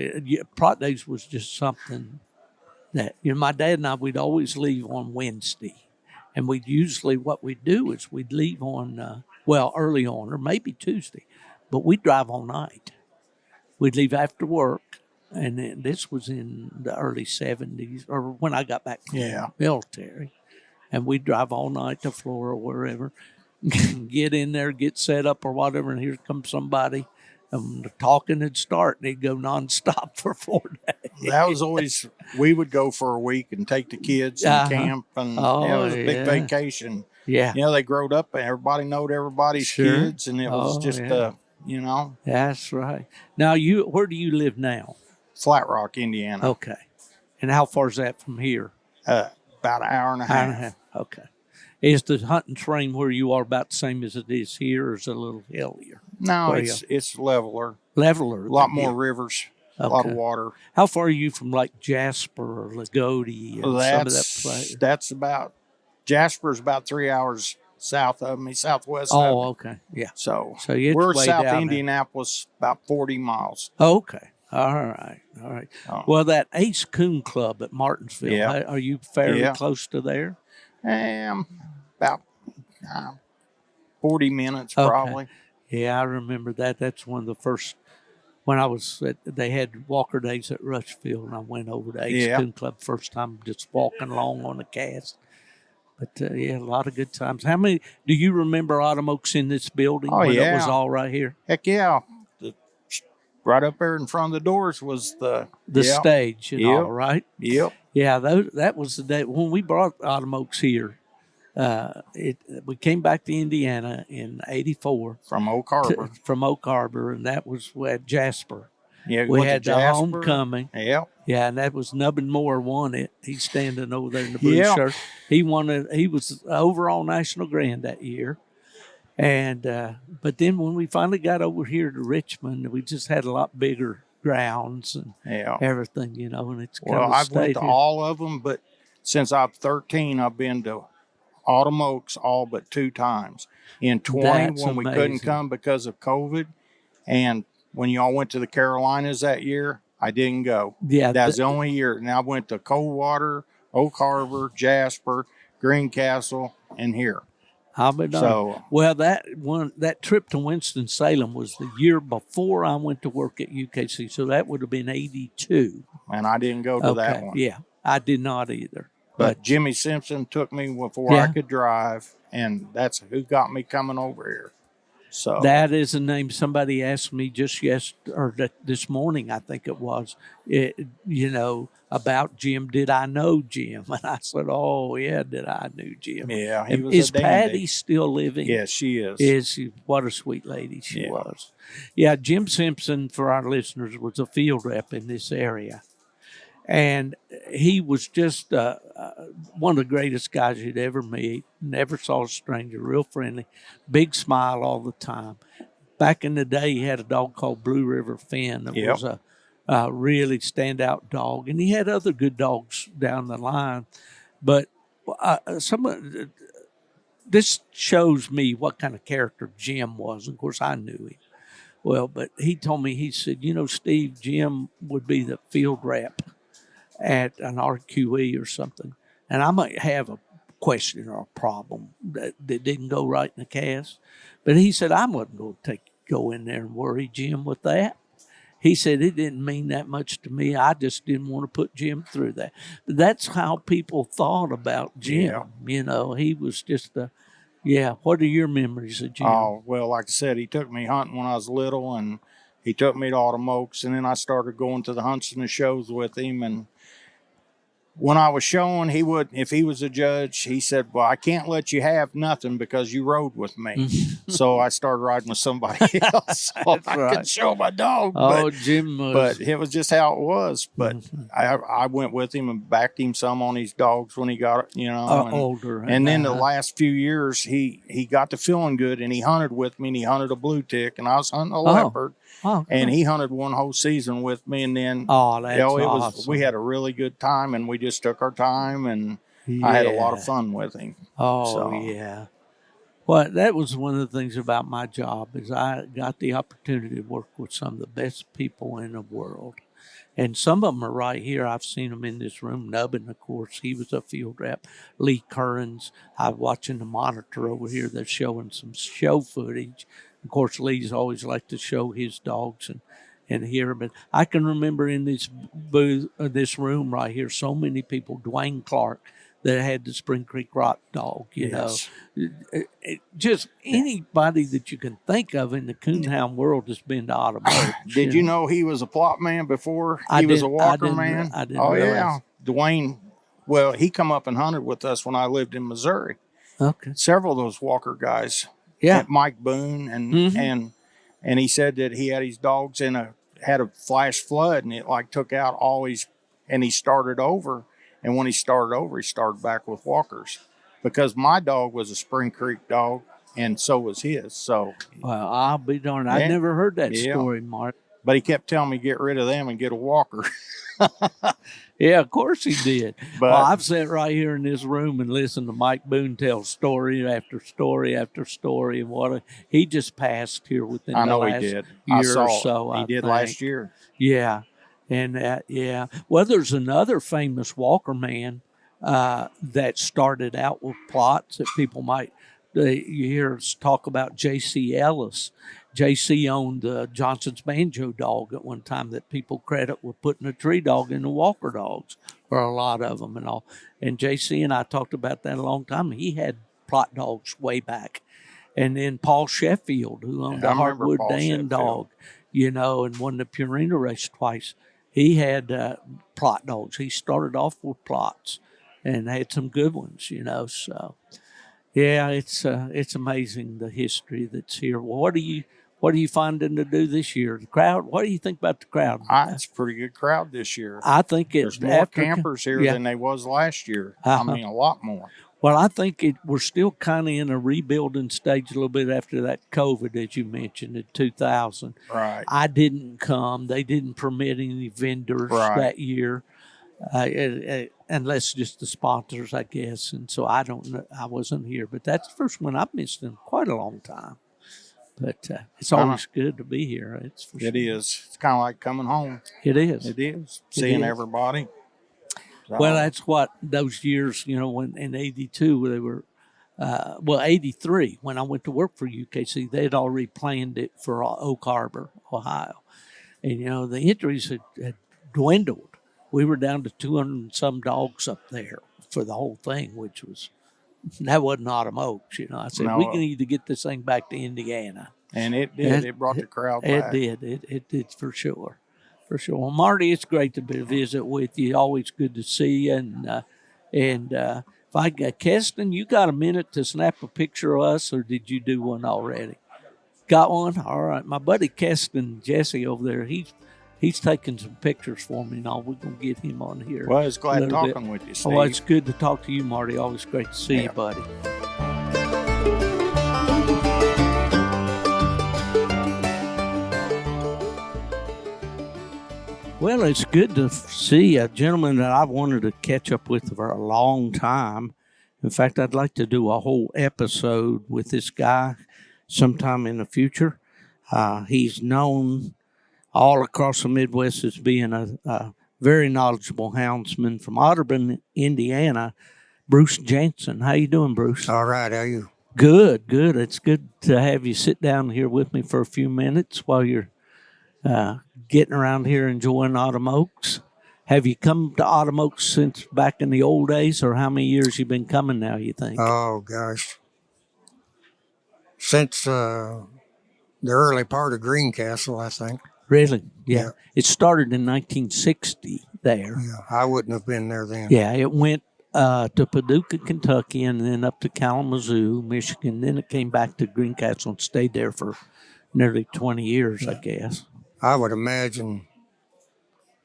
Prot days was just something that my dad and I, we'd always leave on Wednesday, and what we'd do is we'd leave on early on, or maybe Tuesday, but we'd drive all night. We'd leave after work, and then this was in the early 70s, or when I got back from the military, and we'd drive all night to Florida, wherever, get in there, get set up or whatever, and here comes somebody, and the talking would start, and they'd go nonstop for 4 days. That was always, we would go for a week and take the kids and camp, and it was a big vacation. Yeah. They growed up, and everybody knowed everybody's kids, and it was just That's right. Now, where do you live now? Flat Rock, Indiana. Okay. And how far is that from here? About an hour and a half. Okay. Is the hunting terrain where you are about the same as it is here, or is it a little hillier? No, it's leveler. Leveler. A lot more rivers, a lot of water. How far are you from like Jasper or Lagodi and some of that place? That's about, Jasper's about 3 hours south of me, southwest of me. Oh, okay. Yeah. So we're south Indianapolis, about 40 miles. Oh, okay. All right. Well, that Ace Coon Club at Martinsville, are you fairly close to there? About 40 minutes, probably. Yeah, I remember that. That's one of the first, when I was they had Walker Days at Rushfield, and I went over to Ace Coon Club first time, just walking along on the cast. But, a lot of good times. How many, do you remember Autumn Oaks in this building? Oh, when it was all right here? Heck yeah. Right up there in front of the doors was the stage and all, right? Yep. Yeah, that was the day when we brought Autumn Oaks here. We came back to Indiana in '84 from Oak Harbor. And that was at Jasper. Yeah, we had the homecoming. Yep. Yeah, and that was Nubbin Moore won it. He's standing over there in the blue shirt. He was overall national grand that year. And but then when we finally got over here to Richmond, we just had a lot bigger grounds and everything, and it's kind of I've went to all of them, but since I'm 13, I've been to Autumn Oaks all but 2 times. In 20, when we couldn't come because of COVID, and when y'all went to the Carolinas that year, I didn't go. Yeah, that's the only year. And I went to Coldwater, Oak Harbor, Jasper, Greencastle, and here. That trip to Winston-Salem was the year before I went to work at UKC, so that would have been '82. And I didn't go to that one. Yeah, I did not either. But Jimmy Simpson took me before I could drive, and that's who got me coming over here. So that is a name somebody asked me just this morning, I think it was, about Jim. Did I know Jim? And I said, oh, yeah, I knew Jim. Yeah, he was Is a dandy. Patty still living? Yes, she is. What a sweet lady she was. Yeah, Jim Simpson, for our listeners, was a field rep in this area. And he was just one of the greatest guys you'd ever meet. Never saw a stranger, real friendly, big smile all the time. Back in the day, he had a dog called Blue River Finn that was a really standout dog. And he had other good dogs down the line. But this shows me what kind of character Jim was. Of course, I knew him well. But he told me, he said, Steve, Jim would be the field rep at an RQE or something, and I might have a question or a problem that didn't go right in the cast, but he said I wasn't going to go in there and worry Jim with that. He said it didn't mean that much to me. I just didn't want to put Jim through that. But that's how people thought about Jim. He was just what are your memories of Jim? Oh, well, like I said, he took me hunting when I was little, and he took me to Autumn Oaks, and then I started going to the hunts and the shows with him. And when I was showing, he would, if he was a judge, he said, well, I can't let you have nothing because you rode with me. So I started riding with somebody else so I could show my dog. Jim was. But it was just how it was. But I went with him and backed him some on these dogs when he got, older. And then the last few years, he got to feeling good, and he hunted with me, and he hunted a blue tick, and I was hunting a leopard. Oh, and he hunted one whole season with me. And then, oh, that's awesome. we had a really good time, and we just took our time, and I had a lot of fun with him. Oh, yeah. Well, that was one of the things about my job is I got the opportunity to work with some of the best people in the world. And some of them are right here. I've seen them in this room. Nubbin, of course, he was a field rep. Lee Currens, I'm watching the monitor over here. They're showing some show footage. Of course, Lee's always liked to show his dogs and here. But I can remember in this booth, this room right here, so many people, Dwayne Clark, that had the Spring Creek Rock dog, you know. Just anybody that you can think of in the coonhound world has been to Autumn Oaks. Did you know he was a plot man before he was a walker man? I didn't realize. Yeah. Dwayne, well, he come up and hunted with us when I lived in Missouri. Okay. Several of those walker guys. Yeah. Mike Boone and he said that he had his dogs had a flash flood, and it like took out all his, and he started over. And when he started over, he started back with walkers, because my dog was a Spring Creek dog, and so was his. So, well, I'll be darned. I never heard that story, Mark. But he kept telling me get rid of them and get a walker. Yeah, of course he did. But well, I've sat right here in this room and listened to Mike Boone tell story after story after story, and he just passed here within the last year or so. He did last year. Yeah. And well, there's another famous walker man that started out with plots that people might you hear us talk about. J.C. Ellis. J.C. owned Johnson's Banjo dog at one time that people credit with putting a tree dog in the walker dogs for a lot of them and all. And J.C. and I talked about that a long time. He had plot dogs way back. And then Paul Sheffield, who owned a Hardwood Dan dog, you know, and won the Purina race twice. He had plot dogs. He started off with plots and had some good ones, you know. So, yeah, it's amazing the history that's here. Well, what are you finding to do this year? The crowd. What do you think about the crowd? It's a pretty good crowd this year. I think there's more campers here than they was last year. I mean, a lot more. Well, I think we're still kind of in a rebuilding stage a little bit after that COVID, as you mentioned, in 2000. Right. I didn't come. They didn't permit any vendors that year, unless just the sponsors, I guess. And so I don't know. I wasn't here. But that's the first one I've missed in quite a long time. But it's always good to be here. It's for sure. It is. It's kind of like coming home. It is. It is. Seeing everybody. So. Well, that's what those years, you know, when in 82, they were, 83, when I went to work for UKC, they had already planned it for Oak Harbor, Ohio. And, you know, the entries had dwindled. We were down to 200 and some dogs up there for the whole thing, which was, that wasn't Autumn Oaks, you know. I said, we can either get this thing back to Indiana. And it did. It brought the crowd back. It did. It did for sure. For sure. Well, Marty, it's great to visit with you. Always good to see you. And if I got Keston, you got a minute to snap a picture of us, or did you do one already? Got one? All right. My buddy Keston, Jesse over there, he's taking some pictures for me, and all. We're gonna get him on here. Well, it's glad talking with you, Steve. Well, it's good to talk to you, Marty. Always great to see you, buddy. Well, it's good to see a gentleman that I've wanted to catch up with for a long time. In fact, I'd like to do a whole episode with this guy sometime in the future. He's known all across the Midwest as being a very knowledgeable houndsman from Audubon, Indiana, Bruce Janssen. How you doing, Bruce? All right. How are you? Good. It's good to have you sit down here with me for a few minutes while you're getting around here enjoying Autumn Oaks. Have you come to Autumn Oaks since back in the old days, or how many years you been coming now, you think? Oh, gosh. Since the early part of Greencastle, I think. Really? Yeah. It started in 1960 there. Yeah, I wouldn't have been there then. Yeah, it went to Paducah, Kentucky, and then up to Kalamazoo, Michigan. Then it came back to Greencastle and stayed there for nearly 20 years, I guess. I would imagine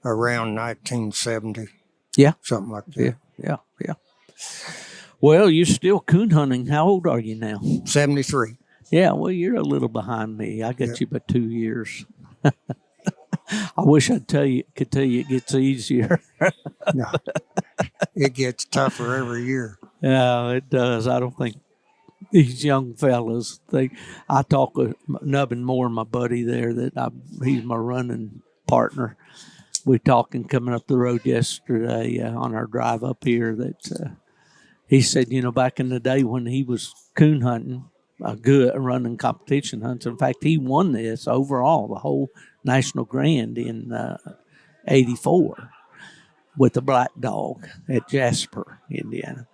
around 1970. Yeah. Something like that. Yeah. Well, you're still coon hunting. How old are you now? 73. Yeah, well, you're a little behind me. I got you by 2 years. I wish could tell you it gets easier. No, it gets tougher every year. Yeah, it does. I don't think these young fellas think. I talk with Nubbin Moore, my buddy there, he's my running partner. We talking coming up the road yesterday on our drive up here that he said, back in the day when he was coon hunting, good running competition hunts. In fact, he won this overall, the whole National Grand in '84 with the black dog at Jasper, Indiana.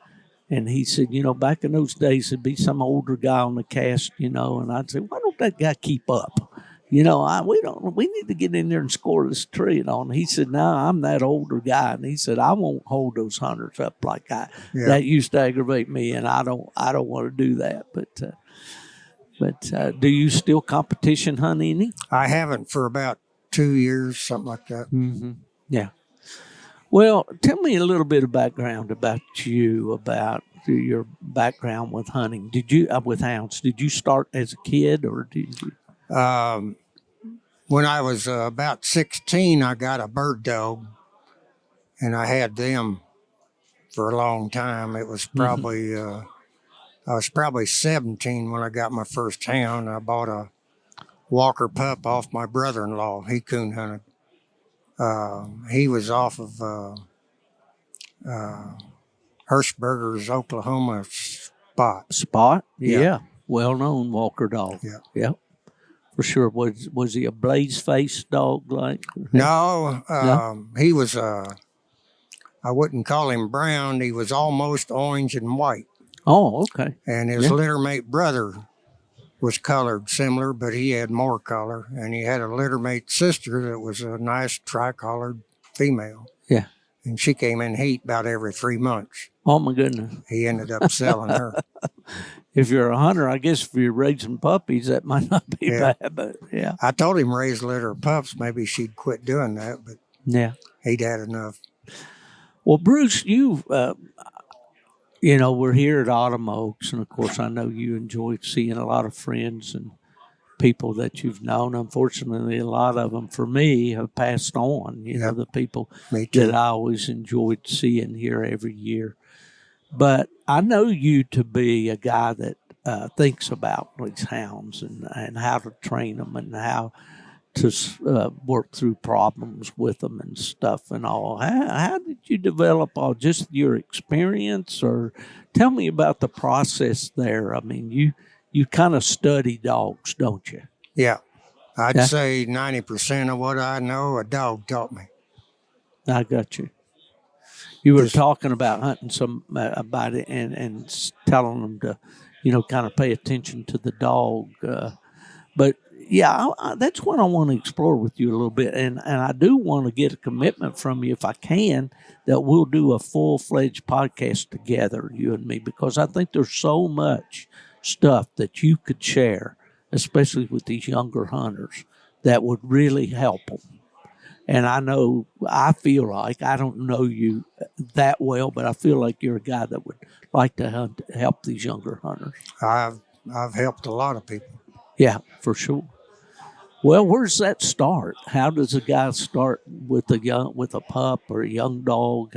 And he said, back in those days, there'd be some older guy on the cast, and I'd say, why don't that guy keep up? We need to get in there and score this tree. And he said, no, I'm that older guy. And he said, I won't hold those hunters up like that. Yeah. That used to aggravate me, and I don't want to do that. But do you still competition hunt any? I haven't for about 2 years, something like that. Mm-hmm. Yeah. Well, tell me a little bit of background about you, about your background with hunting. Did you with hounds? Did you start as a kid, or did you? When I was about 16, I got a bird dog, and I had them for a long time. It was probably I was probably 17 when I got my first hound. I bought a Walker pup off my brother-in-law. He coon hunted. He was off of Hirschberger's Oklahoma Spot. Spot? Yeah. Well-known Walker dog. Yeah. Yeah. For sure. Was he a blaze-faced dog like? No. He was, I wouldn't call him brown. He was almost orange and white. Oh, okay. And his littermate brother was colored similar, but he had more color. And he had a littermate sister that was a nice tri-collared female. Yeah. And she came in heat about every 3 months. Oh, my goodness. He ended up selling her. If you're a hunter, I guess if you're raising puppies, that might not be bad, but yeah. I told him raise a litter of pups. Maybe she'd quit doing that, but he'd had enough. Well, Bruce, you we're here at Autumn Oaks, and of course, I know you enjoy seeing a lot of friends and people that you've known. Unfortunately, a lot of them, for me, have passed on. The people that I always enjoyed seeing here every year. But I know you to be a guy that thinks about these hounds and how to train them and how to work through problems with them and stuff and all. How did you develop all just your experience, or tell me about the process there? I mean, you kind of study dogs, don't you? Yeah. I'd say 90% of what I know, a dog taught me. I got you. You were talking about hunting about it and telling them to, kind of pay attention to the dog. But yeah, that's what I want to explore with you a little bit. And I do want to get a commitment from you, if I can, that we'll do a full-fledged podcast together, you and me, because I think there's so much stuff that you could share, especially with these younger hunters, that would really help them. And I feel like, I don't know you that well, but I feel like you're a guy that would like to help these younger hunters. I've helped a lot of people. Yeah, for sure. Well, where's that start? How does a guy start with a pup or a young dog?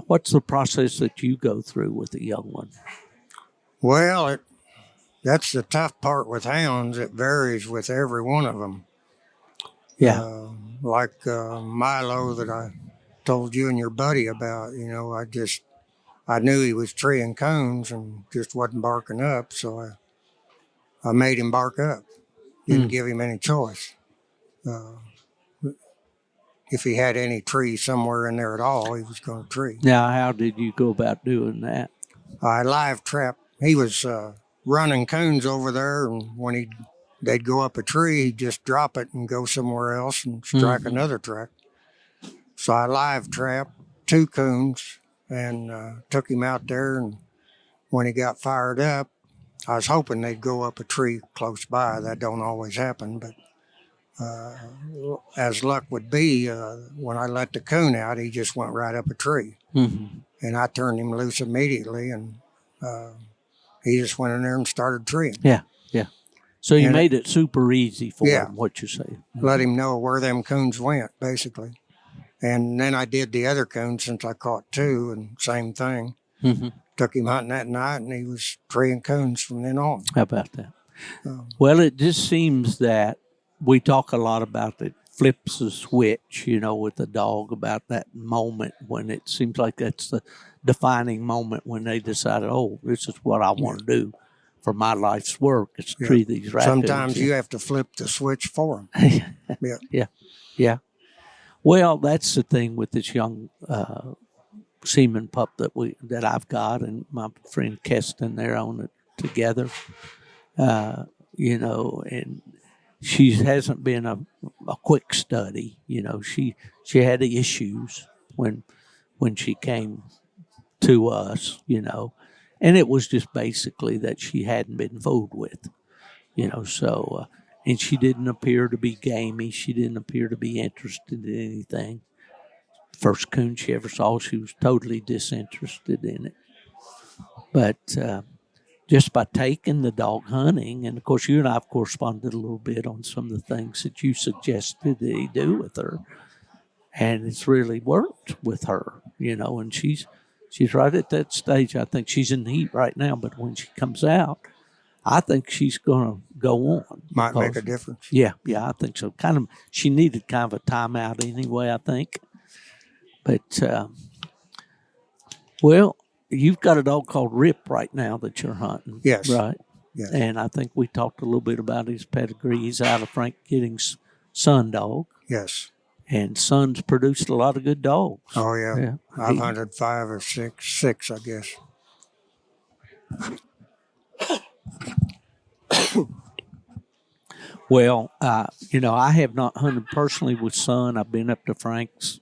What's the process that you go through with a young one? Well, that's the tough part with hounds. It varies with every one of them. Yeah. Like Milo that I told you and your buddy about, I knew he was treeing cones and just wasn't barking up, so I made him bark up. Didn't give him any choice. If he had any tree somewhere in there at all, he was going to tree. Now, how did you go about doing that? I live trapped. He was running cones over there, and when they'd go up a tree, he'd just drop it and go somewhere else and strike another track. So I live trapped 2 coons and took him out there, and when he got fired up, I was hoping they'd go up a tree close by. That don't always happen, but as luck would be, when I let the coon out, he just went right up a tree. Mm-hmm. And I turned him loose immediately, and he just went in there and started treeing. Yeah, yeah. So you And made it super easy for Yeah. him, what you say. let him know where them coons went, basically. And then I did the other coon since I caught 2, and same thing. Mm-hmm. Took him hunting that night, and he was treeing coons from then on. How about that? Well, it just seems that we talk a lot about it flips a switch, with the dog, about that moment when it seems like that's the defining moment when they decided, oh, this is what I want to do for my life's work. It's to tree these raccoons. Sometimes you have to flip the switch for them. Yeah. Well, that's the thing with this young semen pup that I've got, and my friend Keston, they're on it together. And she hasn't been a quick study. She had the issues when she came to us. And it was just basically that she hadn't been fooled with. So and she didn't appear to be gamey. She didn't appear to be interested in anything. First coon she ever saw, she was totally disinterested in it. But just by taking the dog hunting, and of course you and I have corresponded a little bit on some of the things that you suggested that he do with her, and it's really worked with her, and she's right at that stage. I think she's in the heat right now, but when she comes out, I think she's going to go on. Might make a difference. Yeah, I think so. She needed kind of a timeout anyway, I think. But, well, you've got a dog called Rip right now that you're hunting. Yes. Right? Yes. And I think we talked a little bit about his pedigree. He's out of Frank Gidding's son dog. Yes. And Son's produced a lot of good dogs. Oh, yeah. Yeah. I've hunted 5 or 6, I guess. Well, I have not hunted personally with Son. I've been up to Frank's,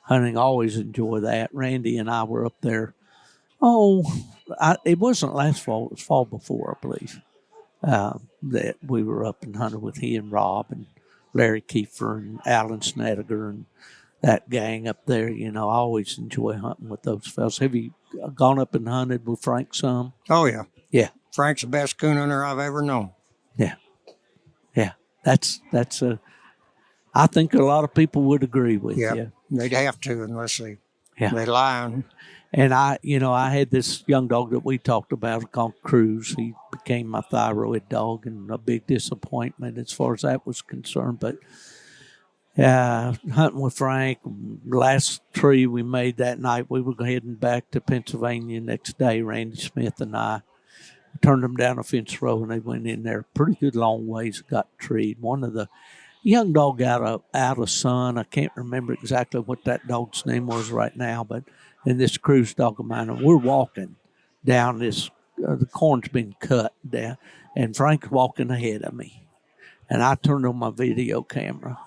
hunting. Always enjoy that. Randy and I were up there. It wasn't last fall. It was fall before, I believe, that we were up and hunted with he and Rob and Larry Kiefer and Alan Snedeker and that gang up there. I always enjoy hunting with those fellas. Have you gone up and hunted with Frank some? Oh, yeah. Yeah. Frank's the best coon hunter I've ever known. Yeah. That's I think a lot of people would agree with you. They'd have to unless they lie on. And I had this young dog that we talked about called Cruz. He became my thyroid dog, and a big disappointment as far as that was concerned. But hunting with Frank, last tree we made that night, we were heading back to Pennsylvania next day, Randy Smith and I. Turned them down a fence row, and they went in there pretty good long ways, got treed. One of the young dog out of Sun, I can't remember exactly what that dog's name was right now, but in this Cruise dog of mine, and we're walking down this, the corn's been cut down, and Frank's walking ahead of me. And I turned on my video camera,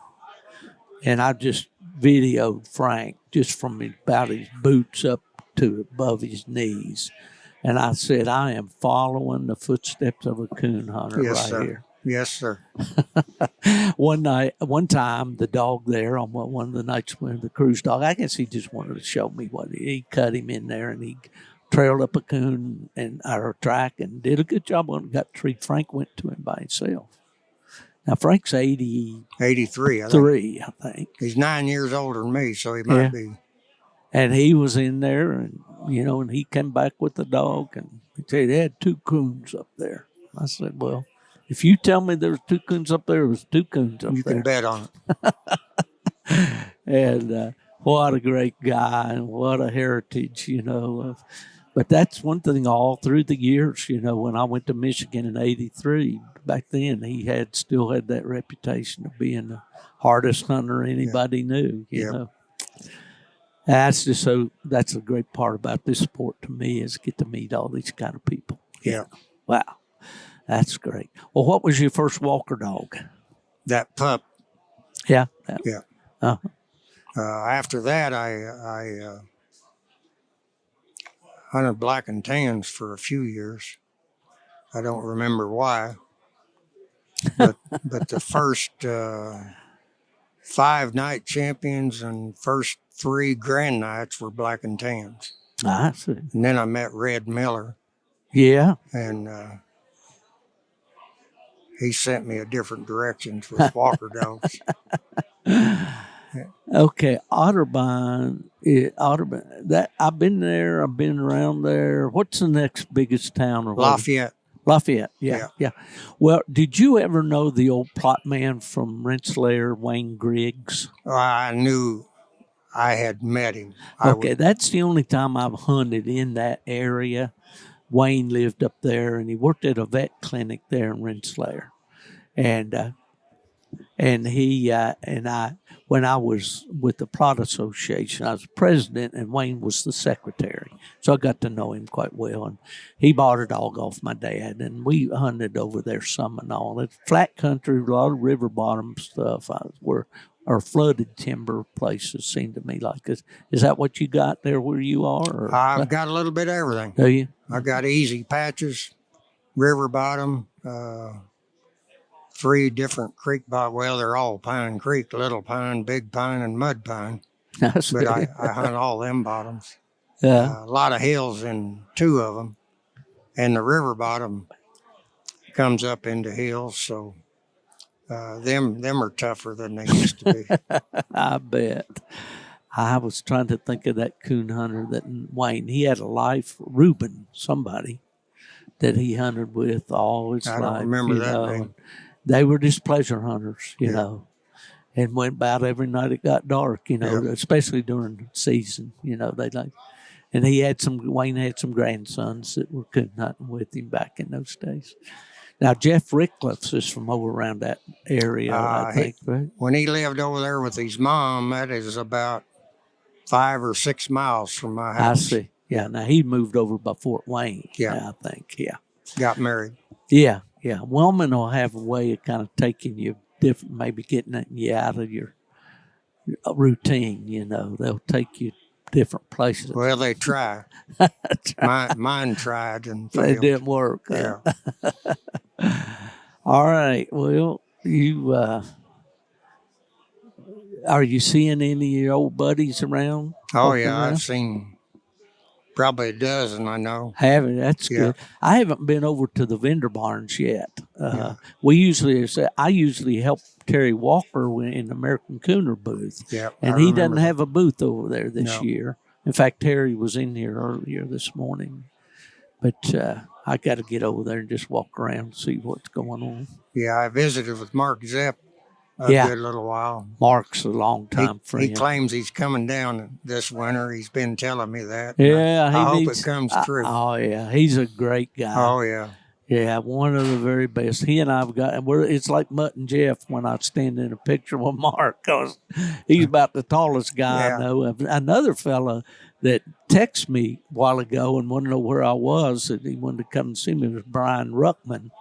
and I just videoed Frank just from about his boots up to above his knees. And I said, I am following the footsteps of a coon hunter here. Yes, sir. One time, the dog there on one of the nights when the cruise dog, I guess he just wanted to show me what he cut him in there, and he trailed up a coon and our track and did a good job on it. Got treed. Frank went to him by himself. Now Frank's 83, I think. He's 9 years older than me, so he might be. And he was in there, and and he came back with the dog, and he said they had 2 coons up there. I said, well, if you tell me there was 2 coons up there, it was 2 coons up there. You can bet on it. And what a great guy, and what a heritage, But that's one thing all through the years, when I went to Michigan in '83, back then he still had that reputation of being the hardest hunter anybody knew, you know. That's a great part about this sport to me, is get to meet all these kind of people. Yeah. Wow. That's great. Well, what was your first walker dog? That pup. Yeah. Yeah. Uh-huh. After that, I hunted black and tans for a few years. I don't remember why. But the first 5 night champions and first 3 grand nights were black and tans. I see. And then I met Red Miller. Yeah. And he sent me a different directions with walker dogs. Okay, Otterbein. That I've been there. I've been around there. What's the next biggest town? Or Lafayette. Lafayette. Yeah. Well, did you ever know the old plot man from Rensselaer, Wayne Griggs? I knew I had met him. Okay, that's the only time I've hunted in that area. Wayne lived up there, and he worked at a vet clinic there in Rensselaer. And he and I, when I was with the Plot Association, I was president, and Wayne was the secretary. So I got to know him quite well. And he bought a dog off my dad, and we hunted over there some and all. It's flat country, a lot of river bottom stuff. Or flooded timber places seem to me like this. Is that what you got there where you are? Or? I've got a little bit of everything. Do you? I got easy patches, river bottom, 3 different creek bottom. Well, they're all Pine Creek, Little Pine, Big Pine, and Mud Pine. But I hunt all them bottoms. Yeah. A lot of hills in 2 of them. And the river bottom comes up into hills, so them are tougher than they used to be. I bet. I was trying to think of that coon hunter that Wayne. He had a life, Reuben, somebody that he hunted with all his life. I don't remember that name. They were just pleasure hunters, you know, and went about every night it got dark, especially during the season, they like. And Wayne had some grandsons that were coon hunting with him back in those days. Now, Jeff Rickliffs is from over around that area, I think, right? When he lived over there with his mom, that is about 5 or 6 miles from my house. I see. Yeah, now he moved over by Fort Wayne, I think, yeah. Got married. Yeah. Women will have a way of kind of taking you different, maybe getting you out of your routine, They'll take you different places. Well, they try. Mine tried and failed. It didn't work. Yeah. All right. Well, you are you seeing any of your old buddies around? Oh, yeah. I've seen probably a dozen, I know. Haven't? That's good. I haven't been over to the vendor barns yet. I usually help Terry Walker in the American Cooner booth. Yeah, and he doesn't have a booth over there this year. In fact, Terry was in here earlier this morning. But I got to get over there and just walk around and see what's going on. Yeah, I visited with Mark Zepp a good little while. Mark's a long-time friend. He claims he's coming down this winter. He's been telling me that. Yeah, I hope it comes true. Oh, yeah. He's a great guy. Oh, yeah. Yeah, one of the very best. He and I've got, it's like Mutt and Jeff when I stand in a picture with Mark, because he's about the tallest guy I know. Another fella that texted me a while ago and wanted to know where I was, and he wanted to come and see me, was Brian Ruckman.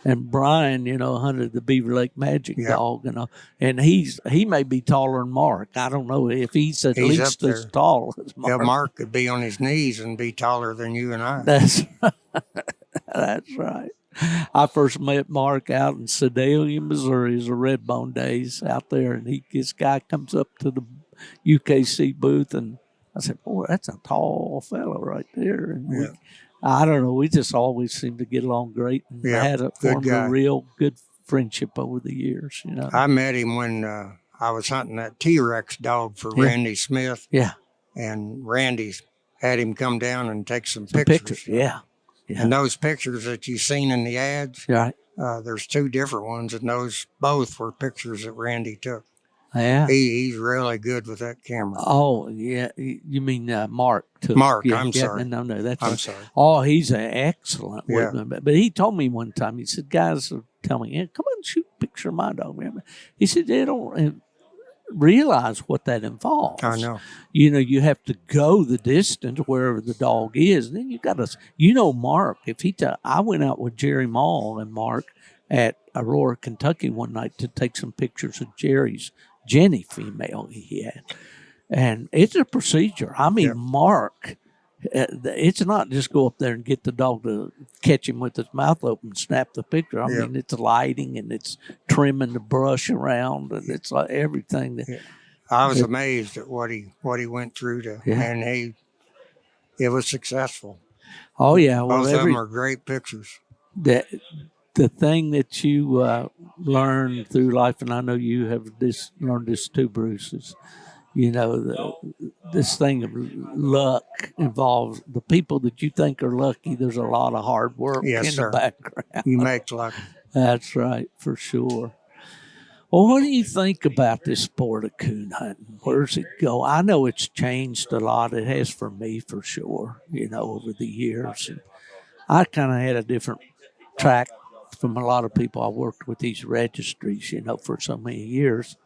And Brian, hunted the Beaver Lake Magic dog, and he may be taller than Mark. I don't know if he's at least as tall as Mark. Yeah, Mark could be on his knees and be taller than you and I. That's right. I first met Mark out in Sedalia, Missouri, as a Redbone days out there, and this guy comes up to the UKC booth, and I said, "Boy, that's a tall fellow right there." And I don't know, we just always seem to get along great, and formed a real good friendship over the years. I met him when I was hunting that T-Rex dog for Randy Smith. Yeah, and Randy had him come down and take some pictures. Yeah. And those pictures that you've seen in the ads, there's 2 different ones, and those both were pictures that Randy took. Yeah. He's really good with that camera. Oh, yeah. You mean Mark took? Mark, I'm sorry. No, that's I'm sorry. Oh, he's excellent with them. But he told me one time, he said, guys tell me, come on, shoot a picture of my dog. He said, they don't realize what that involves. I know. You have to go the distance wherever the dog is. And then you got to, Mark, I went out with Jerry Mall and Mark at Aurora, Kentucky one night to take some pictures of Jerry's Jenny female he had. And it's a procedure. I mean, Mark, it's not just go up there and get the dog to catch him with his mouth open and snap the picture. I mean, it's lighting and it's trimming the brush around, and it's like everything. I was amazed at what he went through and it was successful. Oh, yeah. Both of them are great pictures. the thing that you learn through life, and I know you have learned this too, Bruce, is, this thing of luck involves the people that you think are lucky. There's a lot of hard work Yes, in sir. the background. You make luck. That's right, for sure. Well, what do you think about this sport of coon hunting? Where's it go? I know it's changed a lot. It has for me, for sure, over the years. And I kind of had a different track from a lot of people. I worked with these registries, for so many years.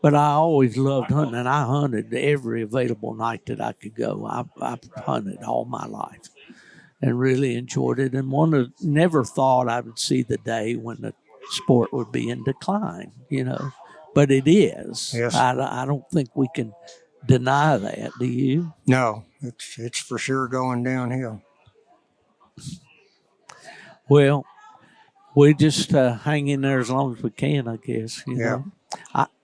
But I always loved hunting, and I hunted every available night that I could go. I've hunted all my life and really enjoyed it, and never thought I would see the day when the sport would be in decline, But it is. Yes. I don't think we can deny that, do you? No, it's for sure going downhill. Well, we just hang in there as long as we can, I guess. Yeah.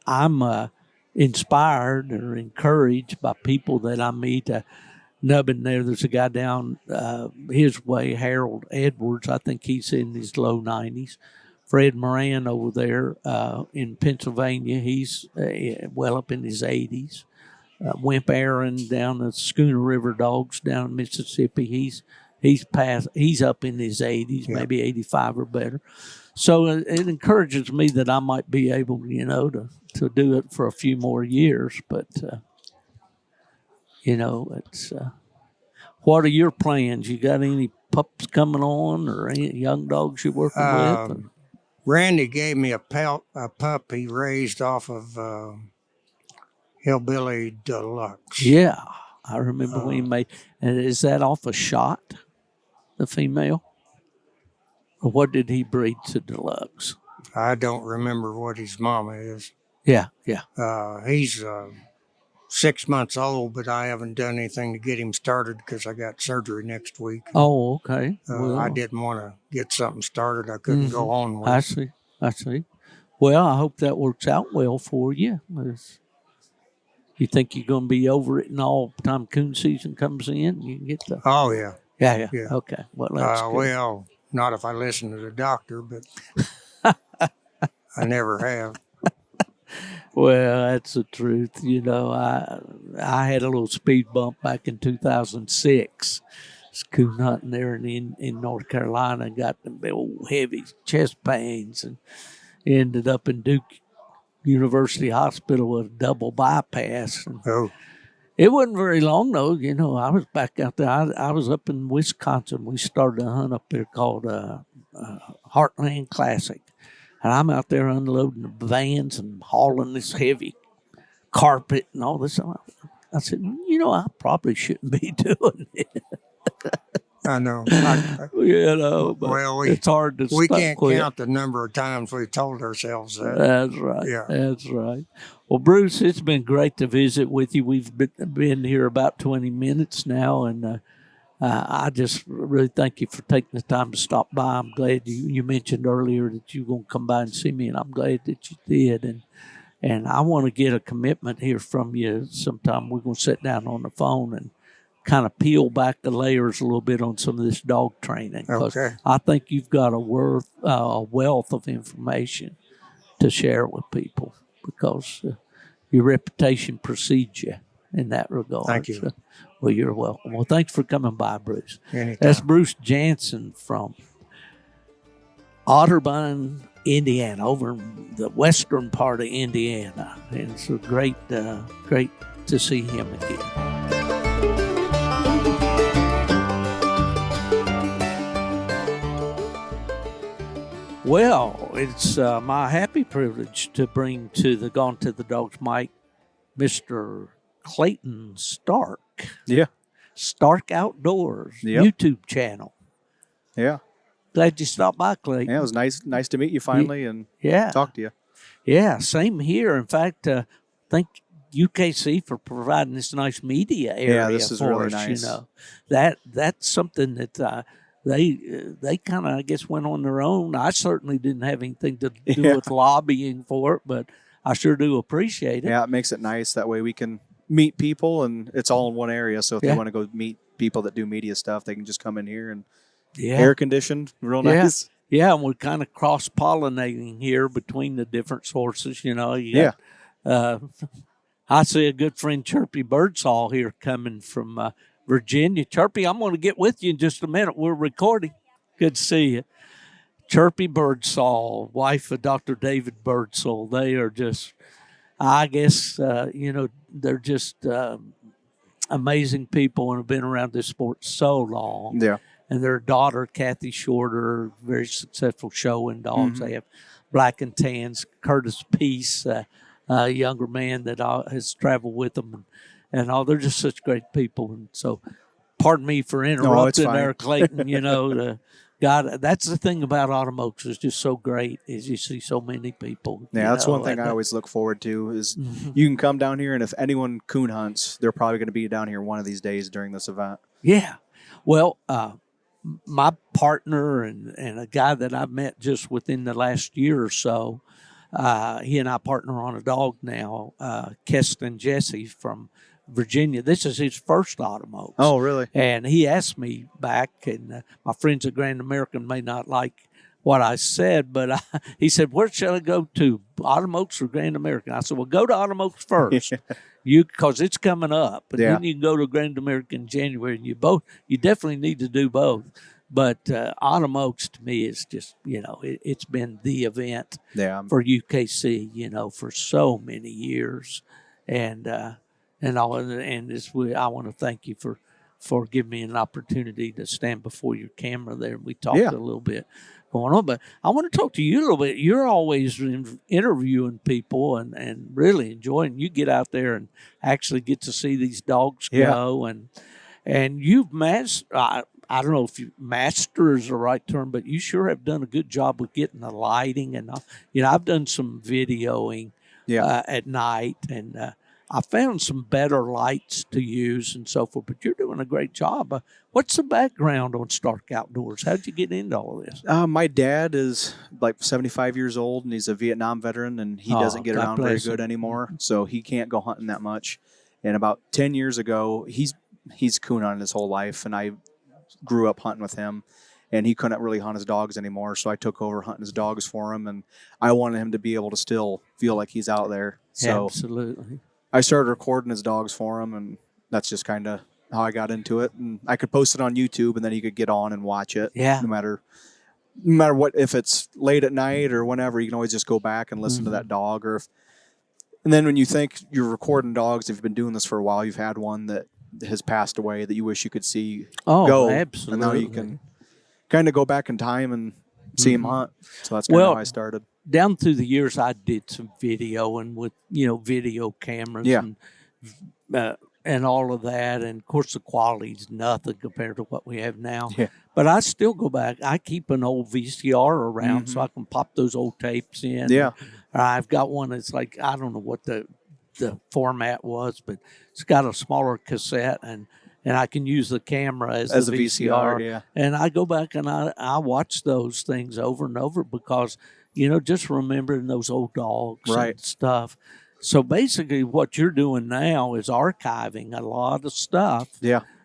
I'm inspired or encouraged by people that I meet. Nubbin there's a guy down his way, Harold Edwards. I think he's in his low 90s. Fred Moran over there in Pennsylvania, he's well up in his 80s. Wimp Aaron down the Schooner River Dogs down in Mississippi, he's up in his 80s, maybe 85 or better. So it encourages me that I might be able, to do it for a few more years. But, it's what are your plans? You got any pups coming on or any young dogs you're working with? Randy gave me a pup he raised off of Hillbilly Deluxe. Yeah, I remember when he made. And is that off a shot, the female? Or what did he breed to Deluxe? I don't remember what his mama is. Yeah. He's 6 months old, but I haven't done anything to get him started because I got surgery next week. Oh, okay. I didn't want to get something started I couldn't go on with. I see. Well, I hope that works out well for you. You think you're going to be over it and all time coon season comes in? You can get the... Oh, yeah. Yeah. Okay. Well, that's good. Well, not if I listen to the doctor, but I never have. Well, that's the truth. I had a little speed bump back in 2006. Was coon hunting there in North Carolina, got them old heavy chest pains, and ended up in Duke University Hospital with a double bypass. And it wasn't very long though. I was back out there. I was up in Wisconsin. We started a hunt up there called Heartland Classic. And I'm out there unloading the vans and hauling this heavy carpet and all this. I said, I probably shouldn't be doing it. I know. But it's hard to We can't quit. count the number of times we've told ourselves that. That's right. Yeah. That's right. Well, Bruce, it's been great to visit with you. We've been here about 20 minutes now, and I just really thank you for taking the time to stop by. I'm glad you mentioned earlier that you were going to come by and see me, and I'm glad that you did. And I want to get a commitment here from you sometime. We're going to sit down on the phone and kind of peel back the layers a little bit on some of this dog training. Okay. I think you've got a wealth of information to share with people because your reputation precedes you in that regard. Thank you. So, well, you're welcome. Well, thanks for coming by, Bruce. Anytime. That's Bruce Janssen from Otterbein, Indiana, over in the western part of Indiana. And it's a great to see him again. Well, it's my happy privilege to bring to the Gone to the Dogs mic Mr. Clayton Starke. Yeah. Starke Outdoors YouTube channel. Yeah. Glad you stopped by, Clayton. Yeah, it was nice to meet you finally and talk to you. Yeah, same here. In fact, thank UKC for providing this nice media area. Yeah, this is for really us, nice. That's something that they kind of, I guess, went on their own. I certainly didn't have anything to do with lobbying for it, but I sure do appreciate it. Yeah, it makes it nice. That way we can meet people, and it's all in one area. So if they want to go meet people that do media stuff, they can just come in here and air conditioned, real nice. Yeah, and we're kind of cross-pollinating here between the different sources, you know. You got, I see a good friend, Chirpy Birdsall, here coming from Virginia. Chirpy, I'm going to get with you in just a minute. We're recording. Good to see you. Chirpy Birdsall, wife of Dr. David Birdsall. They are just, I guess, they're just amazing people and have been around this sport so long. Yeah. And their daughter, Kathy Shorter, very successful showing dogs. They have Black and Tans. Curtis Peace, a younger man that has traveled with them. And all, they're just such great people. And so, pardon me for interrupting there, Clayton. God, that's the thing about Autumn Oaks is just so great is you see so many people. Yeah, that's one thing I always look forward to is you can come down here, and if anyone coon hunts, they're probably going to be down here one of these days during this event. Yeah. Well, my partner and a guy that I've met just within the last year or so, he and I partner on a dog now, Keston Jesse from Virginia. This is his first Autumn Oaks. Oh, really? And he asked me back, and my friends at Grand American may not like what I said, but he said, where shall I go to, Autumn Oaks or Grand American? I said, well, go to Autumn Oaks first, because it's coming up. And then you can go to Grand American in January, and you definitely need to do both. But Autumn Oaks to me is just, it's been the event for UKC, for so many years. And I want to thank you for giving me an opportunity to stand before your camera there. We talked a little bit going on, but I want to talk to you a little bit. You're always interviewing people and really enjoying. You get out there and actually get to see these dogs go, and you've mastered. I don't know if master is the right term, but you sure have done a good job with getting the lighting. And I've done some videoing at night, and I found some better lights to use and so forth, but you're doing a great job. What's the background on Starke Outdoors? How'd you get into all this? My dad is like 75 years old, and he's a Vietnam veteran, and he doesn't get around very good anymore, so he can't go hunting that much. And about 10 years ago, he's coon hunting his whole life, and I grew up hunting with him, and he couldn't really hunt his dogs anymore, so I took over hunting his dogs for him, and I wanted him to be able to still feel like he's out there. So absolutely. I started recording his dogs for him, and that's just kind of how I got into it. And I could post it on YouTube, and then you could get on and watch it. Yeah. No matter what, if it's late at night or whenever, you can always just go back and listen to that dog. And then when you think you're recording dogs, if you've been doing this for a while, you've had one that has passed away that you wish you could see go. Absolutely. And now you can kind of go back in time and see him hunt. So that's kind of how I started. Down through the years, I did some videoing with, video cameras and all of that. And, of course, the quality's nothing compared to what we have now. Yeah. But I still go back. I keep an old VCR around so I can pop those old tapes in. Yeah. I've got one that's like, I don't know what the format was, but it's got a smaller cassette, and I can use the camera as the VCR. And I go back and I watch those things over and over because – just remembering those old dogs and stuff. So basically what you're doing now is archiving a lot of stuff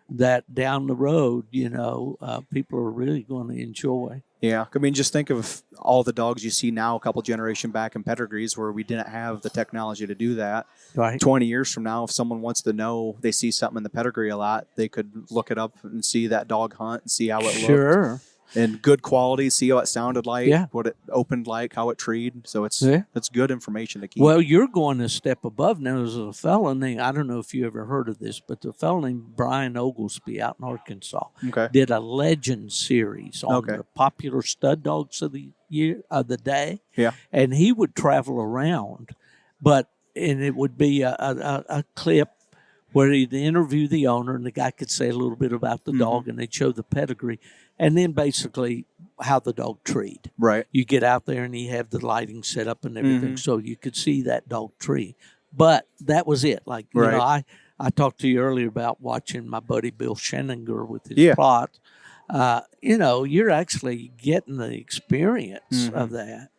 that down the road, people are really going to enjoy. Yeah. I mean, just think of all the dogs you see now a couple generation back in pedigrees where we didn't have the technology to do that. Right. 20 years from now, if someone wants to know, they see something in the pedigree a lot, they could look it up and see that dog hunt and see how it looked. And good quality, see how it sounded like, what it opened like, how it treed. So it's good information to keep. Well, you're going a step above now. There's a fellow named, I don't know if you ever heard of this, but the fellow named Brian Oglesby out in Arkansas did a legend series on the popular stud dogs of the day. Yeah. And he would travel around, and it would be a clip where he'd interview the owner, and the guy could say a little bit about the dog, and they'd show the pedigree. And then basically how the dog treed. Right. You get out there and you have the lighting set up and everything, so you could see that dog tree. But that was it. Like, I talked to you earlier about watching my buddy Bill Sheninger with his plot. You're actually getting the experience of that.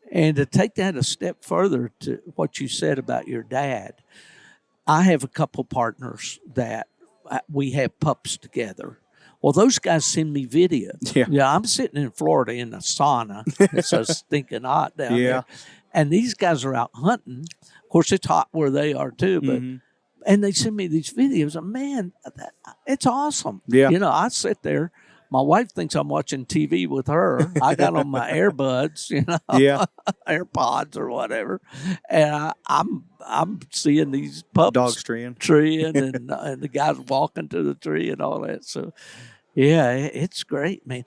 And to take that a step further to what you said about your dad, I have a couple partners that we have pups together. Well, those guys send me video. Yeah. I'm sitting in Florida in a sauna. It's so stinking hot down there. And these guys are out hunting. Of course, it's hot where they are too, but and they send me these videos. And man, it's awesome. Yeah. I sit there. My wife thinks I'm watching TV with her. I got on my earbuds, AirPods or whatever, and I'm seeing these pups dogs treeing and the guys walking to the tree and all that. So, yeah, it's great, man.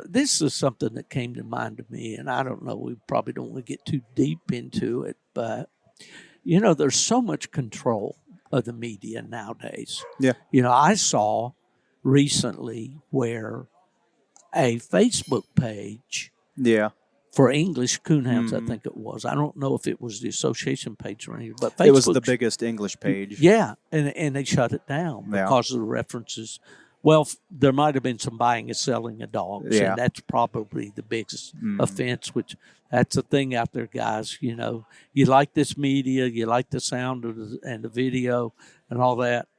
This is something that came to mind to me, and I don't know. We probably don't want to get too deep into it, but there's so much control of the media nowadays. Yeah. I saw recently where a Facebook page for English coonhounds, I think it was. I don't know if it was the association page or anything, but Facebook, it was the biggest English page. Yeah, and they shut it down because of the references. Well, there might have been some buying and selling of dogs, and that's probably the biggest offense, which that's the thing out there, guys. You like this media, you like the sound and the video and all that.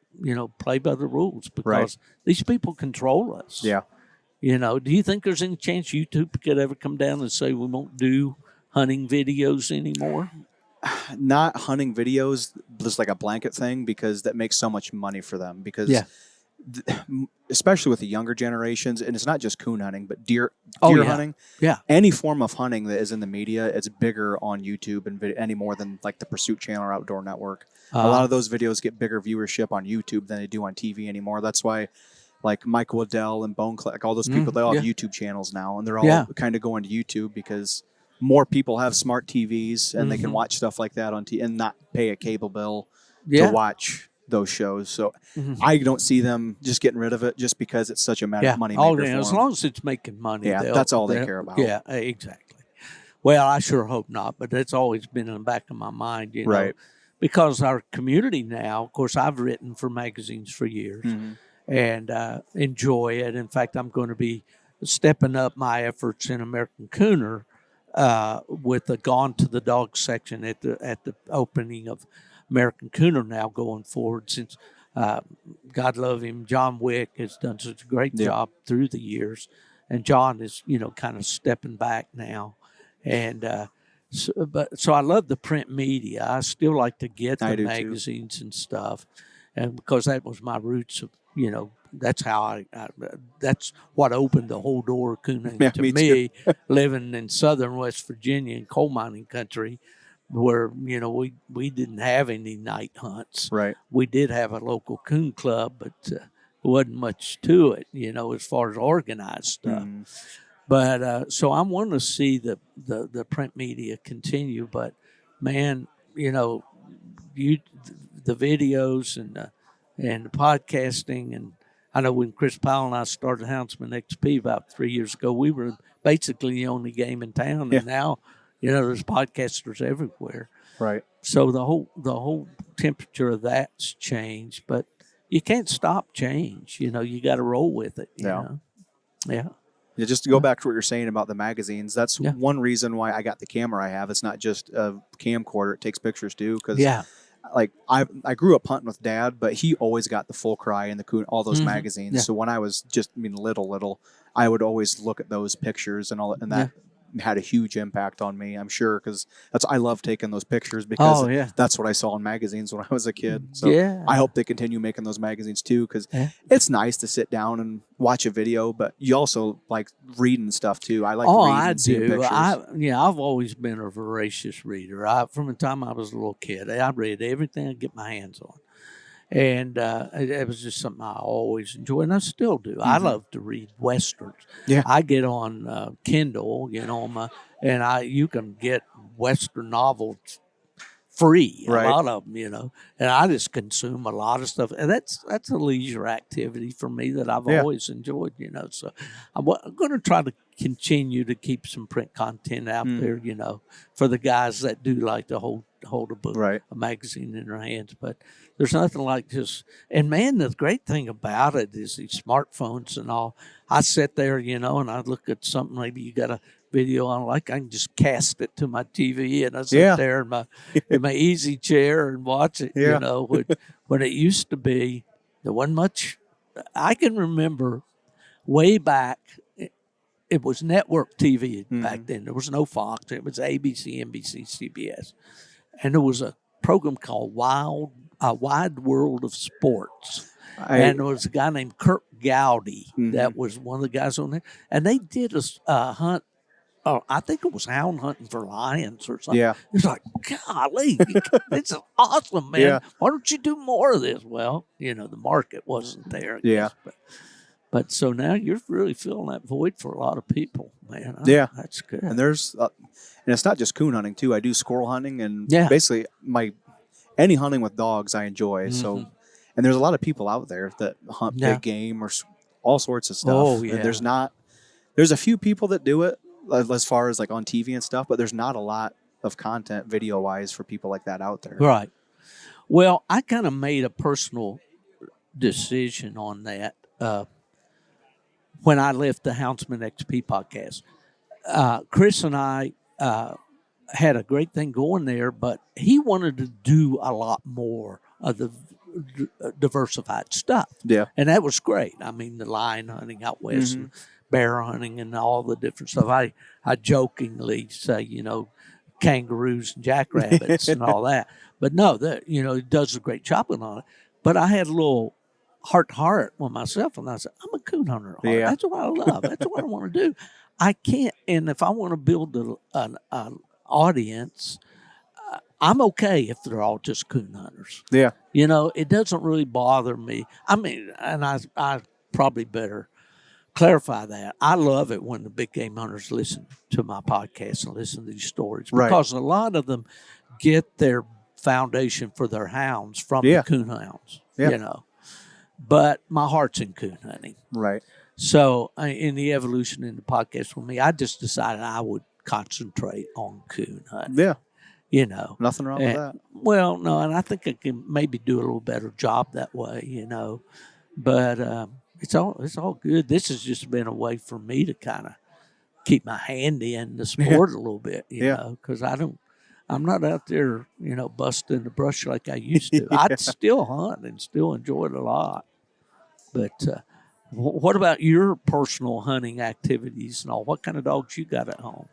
Play by the rules because these people control us. Yeah. Do you think there's any chance YouTube could ever come down and say we won't do hunting videos anymore? Not hunting videos, just like a blanket thing, because that makes so much money for them. Because especially with the younger generations, and it's not just coon hunting, but deer hunting. Yeah. Any form of hunting that is in the media, it's bigger on YouTube and any more than like the Pursuit Channel or Outdoor Network. A lot of those videos get bigger viewership on YouTube than they do on TV anymore. That's why like Mike Waddell and Bone Click, all those people, they all have YouTube channels now, and they're all kind of going to YouTube because more people have smart TVs and they can watch stuff like that on TV and not pay a cable bill to watch those shows. So I don't see them just getting rid of it just because it's such a money maker for them. As long as it's making money. That's all they care about. Yeah, exactly. Well, I sure hope not, but that's always been in the back of my mind, Right. Because our community now, of course, I've written for magazines for years and enjoy it. In fact, I'm going to be stepping up my efforts in American Cooner with the Gone to the Dog section at the opening of American Cooner now going forward, since God love him, John Wick has done such a great job through the years, and John is kind of stepping back now, and so I love the print media. I still like to get the magazines and stuff, and because that was my roots of that's how I that's what opened the whole door of coon hunting to me living in southern West Virginia in coal mining country, where we didn't have any night hunts. Right. We did have a local coon club, but there wasn't much to it, as far as organized stuff. But so I want to see the print media continue. But man, the videos and the podcasting, and I know when Chris Powell and I started Houndsman XP about 3 years ago, we were basically the only game in town, and now. There's podcasters everywhere. Right. So the whole temperature of that's changed, but you can't stop change. You got to roll with it. You know? Yeah. Yeah. Just to go back to what you're saying about the magazines, that's one reason why I got the camera I have. It's not just a camcorder; it takes pictures too. Because like I grew up hunting with Dad, but he always got the Full Cry and the Coon, all those magazines. Yeah. So when I was just little, I would always look at those pictures and all, and that had a huge impact on me, I'm sure, because I love taking those pictures because that's what I saw in magazines when I was a kid. So I hope they continue making those magazines too, because it's nice to sit down and watch a video, but you also like reading stuff too. I like reading and seeing pictures. I've always been a voracious reader. From the time I was a little kid, I read everything I get my hands on. And it was just something I always enjoy, and I still do. I love to read Westerns. Yeah. I get on Kindle, and you can get Western novels free, a lot of them, and I just consume a lot of stuff. And that's a leisure activity for me that I've always enjoyed, So I'm going to try to continue to keep some print content out there, for the guys that do like to hold a book, a magazine in their hands. But there's nothing like just, and man, the great thing about it is these smartphones and all. I sit there, and I look at something, maybe you got a video on, I can just cast it to my TV, and I sit there in my easy chair and watch it, when it used to be, there wasn't much. I can remember way back. It was network TV back then. There was no Fox. It was ABC, NBC, CBS. And there was a program called Wide World of Sports. And there was a guy named Kirk Gowdy that was one of the guys on there. And they did a hunt. Oh, I think it was hound hunting for lions or something. Yeah. It's like, golly, this is awesome, man. Yeah. Why don't you do more of this? Well, the market wasn't there. I guess, but so now you're really filling that void for a lot of people, man. That's good. And there's, and it's not just coon hunting too. I do squirrel hunting, and basically any hunting with dogs I enjoy. So, and there's a lot of people out there that hunt big game or all sorts of stuff. Oh yeah. And there's a few people that do it as far as like on TV and stuff, but there's not a lot of content video wise for people like that out there. Right. Well, I kind of made a personal decision on that. When I left the Houndsman XP podcast, Chris and I had a great thing going there, but he wanted to do a lot more of the diversified stuff. Yeah. And that was great. I mean, the lion hunting out west, and bear hunting, and all the different stuff. I jokingly say, kangaroos and jackrabbits and all that. But no, he does a great job on it. But I had a little heart with myself, and I said, I'm a coon hunter. Yeah. That's what I love. That's what I want to do. I can't, and if I want to build an audience, I'm okay if they're all just coon hunters. Yeah. It doesn't really bother me. I mean, and I probably better clarify that. I love it when the big game hunters listen to my podcast and listen to these stories, because a lot of them get their foundation for their hounds from the coon hounds, But my heart's in coon hunting. Right. So in the evolution in the podcast with me, I just decided I would concentrate on coon hunting. Yeah. Nothing wrong with that. Well, no, and I think I can maybe do a little better job that way, But it's all good. This has just been a way for me to kind of keep my hand in the sport a little bit, because I'm not out there, busting the brush like I used to. I still hunt and still enjoy it a lot. But what about your personal hunting activities and all? What kind of dogs you got at home?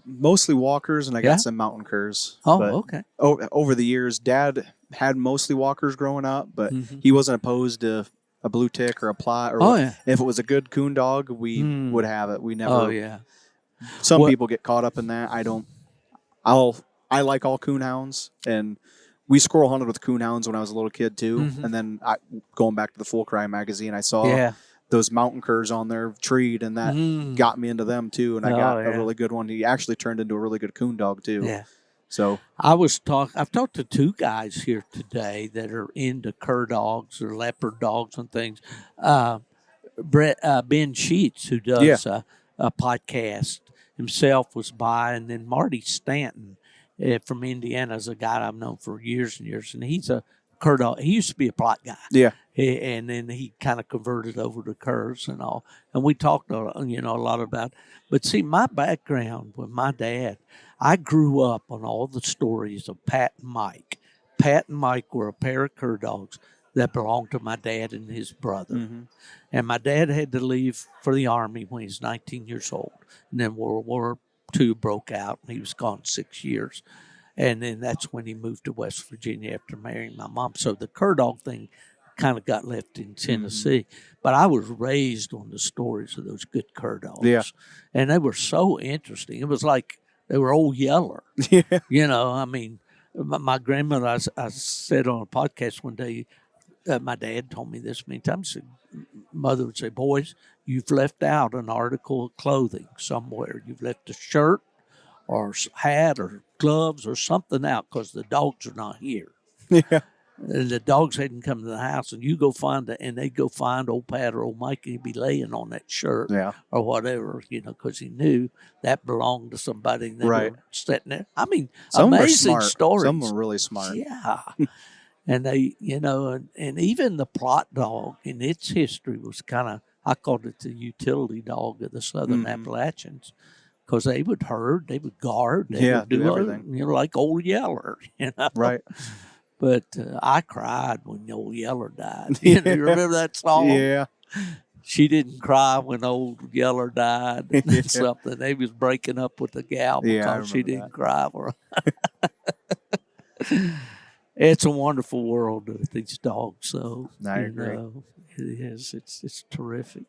Mostly walkers, and I got some mountain curs. Oh, okay. Over the years, Dad had mostly walkers growing up, but he wasn't opposed to a blue tick or a plot. Or if it was a good coon dog, we would have it. We never. Oh, yeah. Some people get caught up in that. I don't. I like all coon hounds, and we squirrel hunted with coon hounds when I was a little kid too. And then going back to the Full Cry magazine, I saw those mountain curs on there treed, and that got me into them too. And I got a really good one. He actually turned into a really good coon dog too. Yeah. So I've talked to two guys here today that are into cur dogs or leopard dogs and things. Ben Sheets, who does a podcast himself, was by, and then Marty Stanton from Indiana is a guy I've known for years and years, and he's a cur dog. He used to be a plot guy. Yeah. And then he kind of converted over to curs and all. And we talked, a lot about. But see, my background with my dad, I grew up on all the stories of Pat and Mike. Pat and Mike were a pair of cur dogs that belonged to my dad and his brother. And my dad had to leave for the Army when he was 19 years old. And then World War II broke out, and he was gone 6 years. And then that's when he moved to West Virginia after marrying my mom. So the cur dog thing kind of got left in Tennessee. But I was raised on the stories of those good cur dogs. Yeah. And they were so interesting. It was like they were old Yeller. I mean, my grandmother, I said on a podcast one day, my dad told me this many times. Mother would say, boys, you've left out an article of clothing somewhere. You've left a shirt or hat or gloves or something out because the dogs are not here. Yeah. And the dogs hadn't come to the house, and you go find it, and they go find old Pat or old Mike, and he'd be laying on that shirt or whatever, because he knew that belonged to somebody. And they were sitting there. I mean, some amazing stories. Some were really smart. Yeah. And they, and even the plot dog in its history was kind of, I called it the utility dog of the Southern Appalachians, because they would herd, they would guard, they would do everything. Like old Yeller, Right. But I cried when old Yeller died. You remember that song? Yeah. she didn't cry when old Yeller died and something. They was breaking up with the gal because she didn't cry for her. It's a wonderful world with these dogs, so I agree. It is. It's terrific.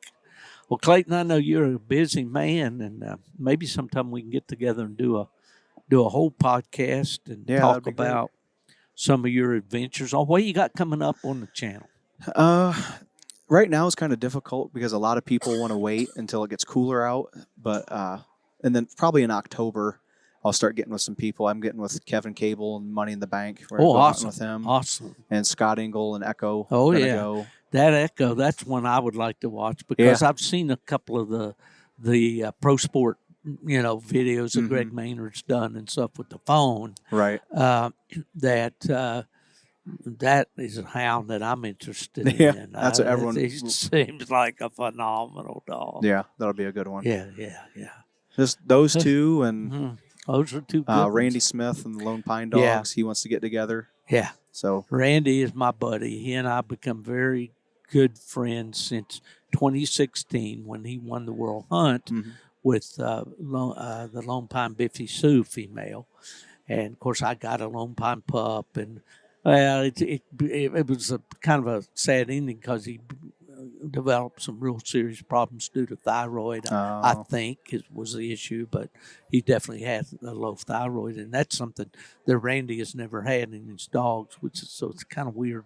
Well, Clayton, I know you're a busy man, and maybe sometime we can get together and do a whole podcast and talk about some of your adventures. Oh, what you got coming up on the channel? Right now it's kind of difficult because a lot of people want to wait until it gets cooler out. But and then probably in October, I'll start getting with some people. I'm getting with Kevin Cable and Money in the Bank. Awesome. With him. Awesome. And Scott Engel and Echo. Oh, yeah. Go. That Echo, that's one I would like to watch because I've seen a couple of the pro sport, videos that Greg Maynard's done and stuff with the phone. Right. That is a hound that I'm interested in. Yeah, that's what everyone. It seems like a phenomenal dog. Yeah, that'll be a good one. Yeah. Just those two and those are two good Randy ones. Smith and the Lone Pine Dogs. Yeah. He wants to get together. Yeah. So Randy is my buddy. He and I become very good friends since 2016 when he won the World Hunt with the Lone Pine Biffy Sioux female. And, of course, I got a Lone Pine pup. And, it was a kind of a sad ending because he developed some real serious problems due to thyroid, I think was the issue. But he definitely had a low thyroid. And that's something that Randy has never had in his dogs, so it's kind of weird.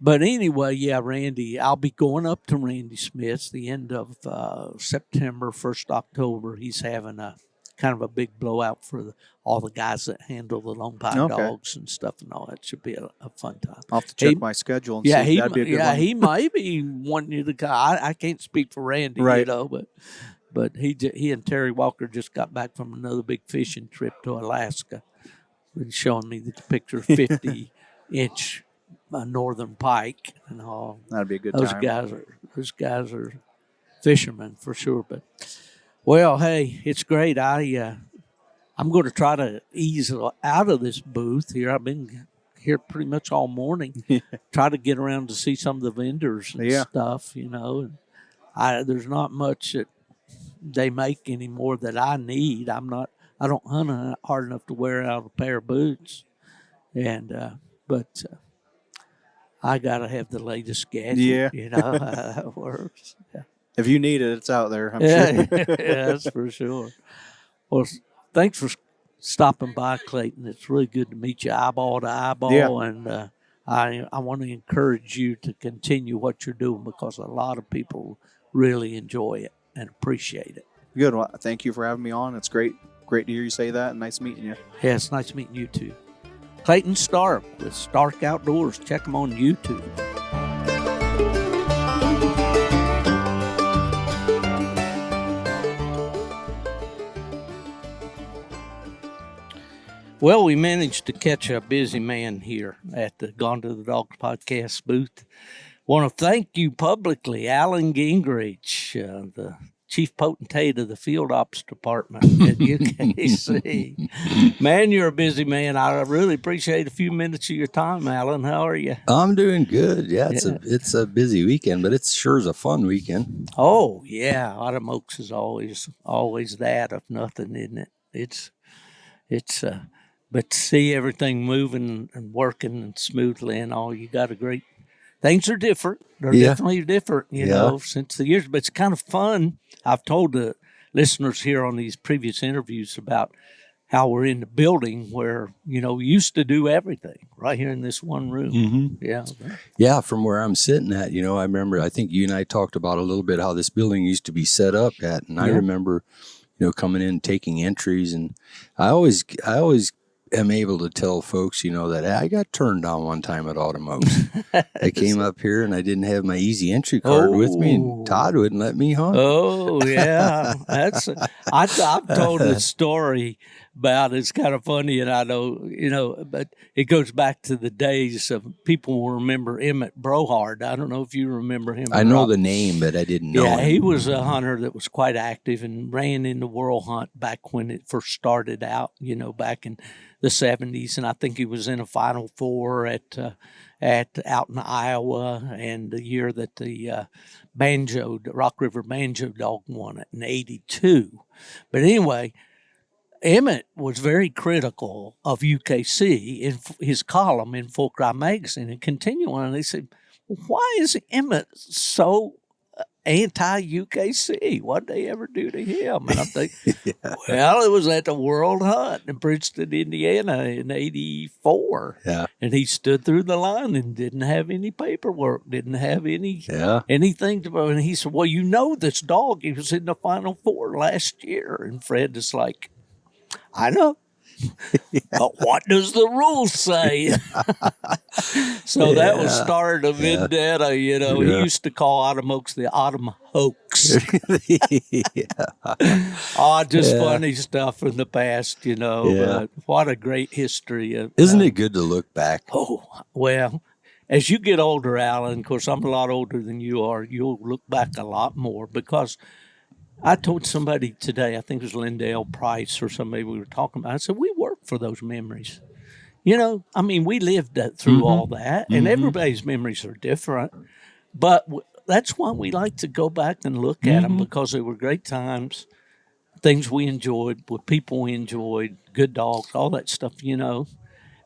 But anyway, Randy, I'll be going up to Randy Smith's the end of September, 1st October. He's having a kind of a big blowout for all the guys that handle the Lone Pine dogs and stuff and all. That should be a fun time. I'll have to check my schedule and see if that'd be a good one. He might be wanting you to come. I can't speak for Randy, but he and Terry Walker just got back from another big fishing trip to Alaska. He's showing me the picture of 50-inch northern pike and all. That'd be a good time. Those guys are fishermen for sure. But well, hey, it's great. I'm going to try to ease out of this booth here. I've been here pretty much all morning. Try to get around to see some of the vendors and stuff, And there's not much that they make anymore that I need. I don't hunt hard enough to wear out a pair of boots, but I gotta have the latest gadget. Yeah. How that works. Yeah. If you need it, it's out there. I'm sure. Yeah, that's for sure. Well, thanks for stopping by, Clayton. It's really good to meet you eyeball to eyeball, and I want to encourage you to continue what you're doing because a lot of people really enjoy it and appreciate it. Good. Well, thank you for having me on. It's great to hear you say that, and nice meeting you. Yeah, it's nice meeting you too. Clayton Starke with Starke Outdoors. Check him on YouTube. Well, we managed to catch a busy man here at the Gone to the Dogs podcast booth. Want to thank you publicly, Alan Gingerich, the chief potentate of the field ops department at UKC. Man, you're a busy man. I really appreciate a few minutes of your time, Alan. How are you? I'm doing good. Yeah, it's a busy weekend, but it's sure is a fun weekend. Oh, yeah. Autumn Oaks is always that, if nothing, isn't it? It's but to see everything moving and working smoothly and all, you got a great. Things are different. They're definitely different, you know, since the years. But it's kind of fun. I've told the listeners here on these previous interviews about how we're in the building where, we used to do everything right here in this one room. Mm-hmm. Yeah. Yeah, from where I'm sitting at, I remember, I think you and I talked about a little bit how this building used to be set up at. And I remember, coming in, taking entries. And I always am able to tell folks, that I got turned down one time at Autumn Oaks. I came up here and I didn't have my easy entry card with me, and Todd wouldn't let me hunt. Oh, yeah. I've told this story about. It's kind of funny, and I know, but it goes back to the days of people will remember Emmett Brohard. I don't know if you remember him. I know the name, but I didn't know him. He was a hunter that was quite active and ran in the World Hunt back when it first started out, back in the 70s. And I think he was in a Final Four at out in Iowa, and the year that the Rock River Banjo Dog won it in 82. But anyway, Emmett was very critical of UKC in his column in Full Cry Magazine, and continuing, and they said, why is Emmett so anti-UKC? What did they ever do to him? And I'm thinking, well, it was at the World Hunt in Princeton, Indiana in 84. Yeah. And he stood through the line and didn't have any paperwork, didn't have anything to, and he said, well, this dog, he was in the Final Four last year. And Fred is like, I know. But what does the rules say? So that was start of vendetta, He used to call Autumn Oaks the Autumn Hoax. Funny stuff from the past, But what a great history. Isn't it good to look back? Oh, well, as you get older, Alan, of course, I'm a lot older than you are, you'll look back a lot more, because I told somebody today, I think it was Lindell Price or somebody we were talking about, I said, we work for those memories. We lived through all that, and everybody's memories are different. But that's why we like to go back and look at them, because they were great times, things we enjoyed, with people we enjoyed, good dogs, all that stuff,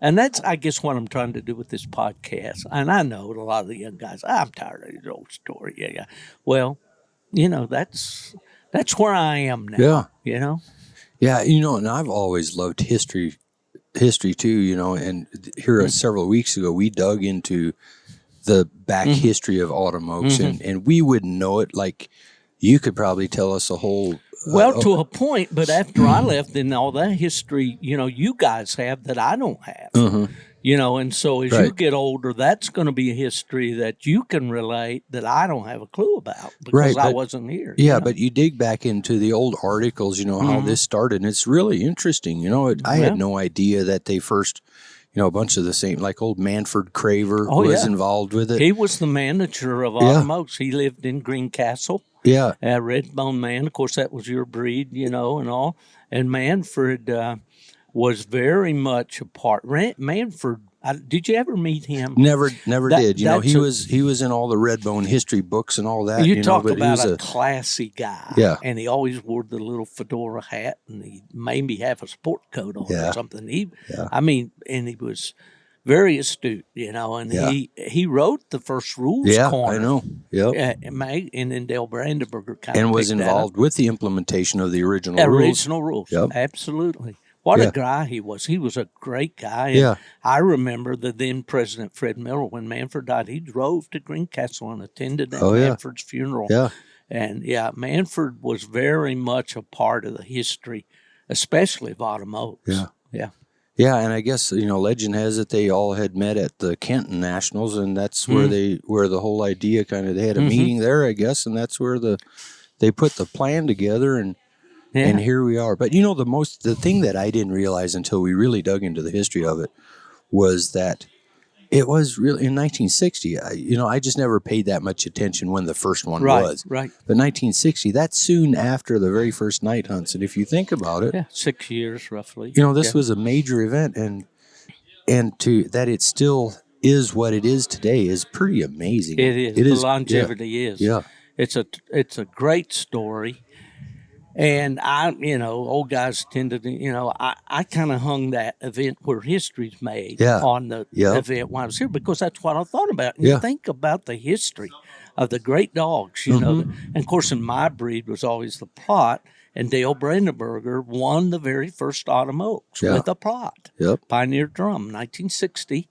And that's, I guess, what I'm trying to do with this podcast. And I know a lot of the young guys, I'm tired of this old story. Yeah. Well, that's where I am now. Yeah. Yeah, and I've always loved history too, and here several weeks ago, we dug into the back history of Autumn Oaks, and we wouldn't know it. Like, you could probably tell us a whole... to a point, but after I left, then all that history, you guys have that I don't have. And so as you get older, that's going to be a history that you can relate that I don't have a clue about, because I wasn't here. Yeah, but you dig back into the old articles, how this started, and it's really interesting. I had no idea that they first, a bunch of the same, like old Manford Craver was involved with it. He was the manager of Autumn Oaks. He lived in Greencastle. Yeah. A Redbone man. Of course, that was your breed, and all. And Manford... was very much a part. Manford, did you ever meet him? Never did. He was in all the Redbone history books and all that. You talk about a classy guy. Yeah. And he always wore the little fedora hat, and he maybe have a sport coat on or something. And he was very astute, and he wrote the first rules corner. I know. Yep. And then Dale Brandenburger kind of was picked involved with the implementation of the original rules. Original rules. Yep. Absolutely. What a guy he was. He was a great guy. And I remember the then President Fred Miller, when Manford died, he drove to Greencastle and attended Manford's funeral. Yeah. And, Manford was very much a part of the history, especially of Autumn Oaks. Yeah. Yeah. Yeah, and I guess, legend has it they all had met at the Kenton Nationals, and that's where where the whole idea they had a meeting there, I guess, and that's where they put the plan together, and here we are. But the thing that I didn't realize until we really dug into the history of it was that it was really in 1960. I just never paid that much attention when the first one was. Right. But 1960, that's soon after the very first night hunts. And if you think about it, 6 years roughly. This was a major event, and to that it still is what it is today is pretty amazing. It is. The longevity is. Yeah. It's a great story. And old guys tend to, I kind of hung that event where history's made on the event while I was here, because that's what I thought about. And you think about the history of the great dogs, and of course in my breed was always the Plott, and Dale Brandenburger won the very first Autumn Oaks with a Plott. Yep. Pioneer Drum, 1960.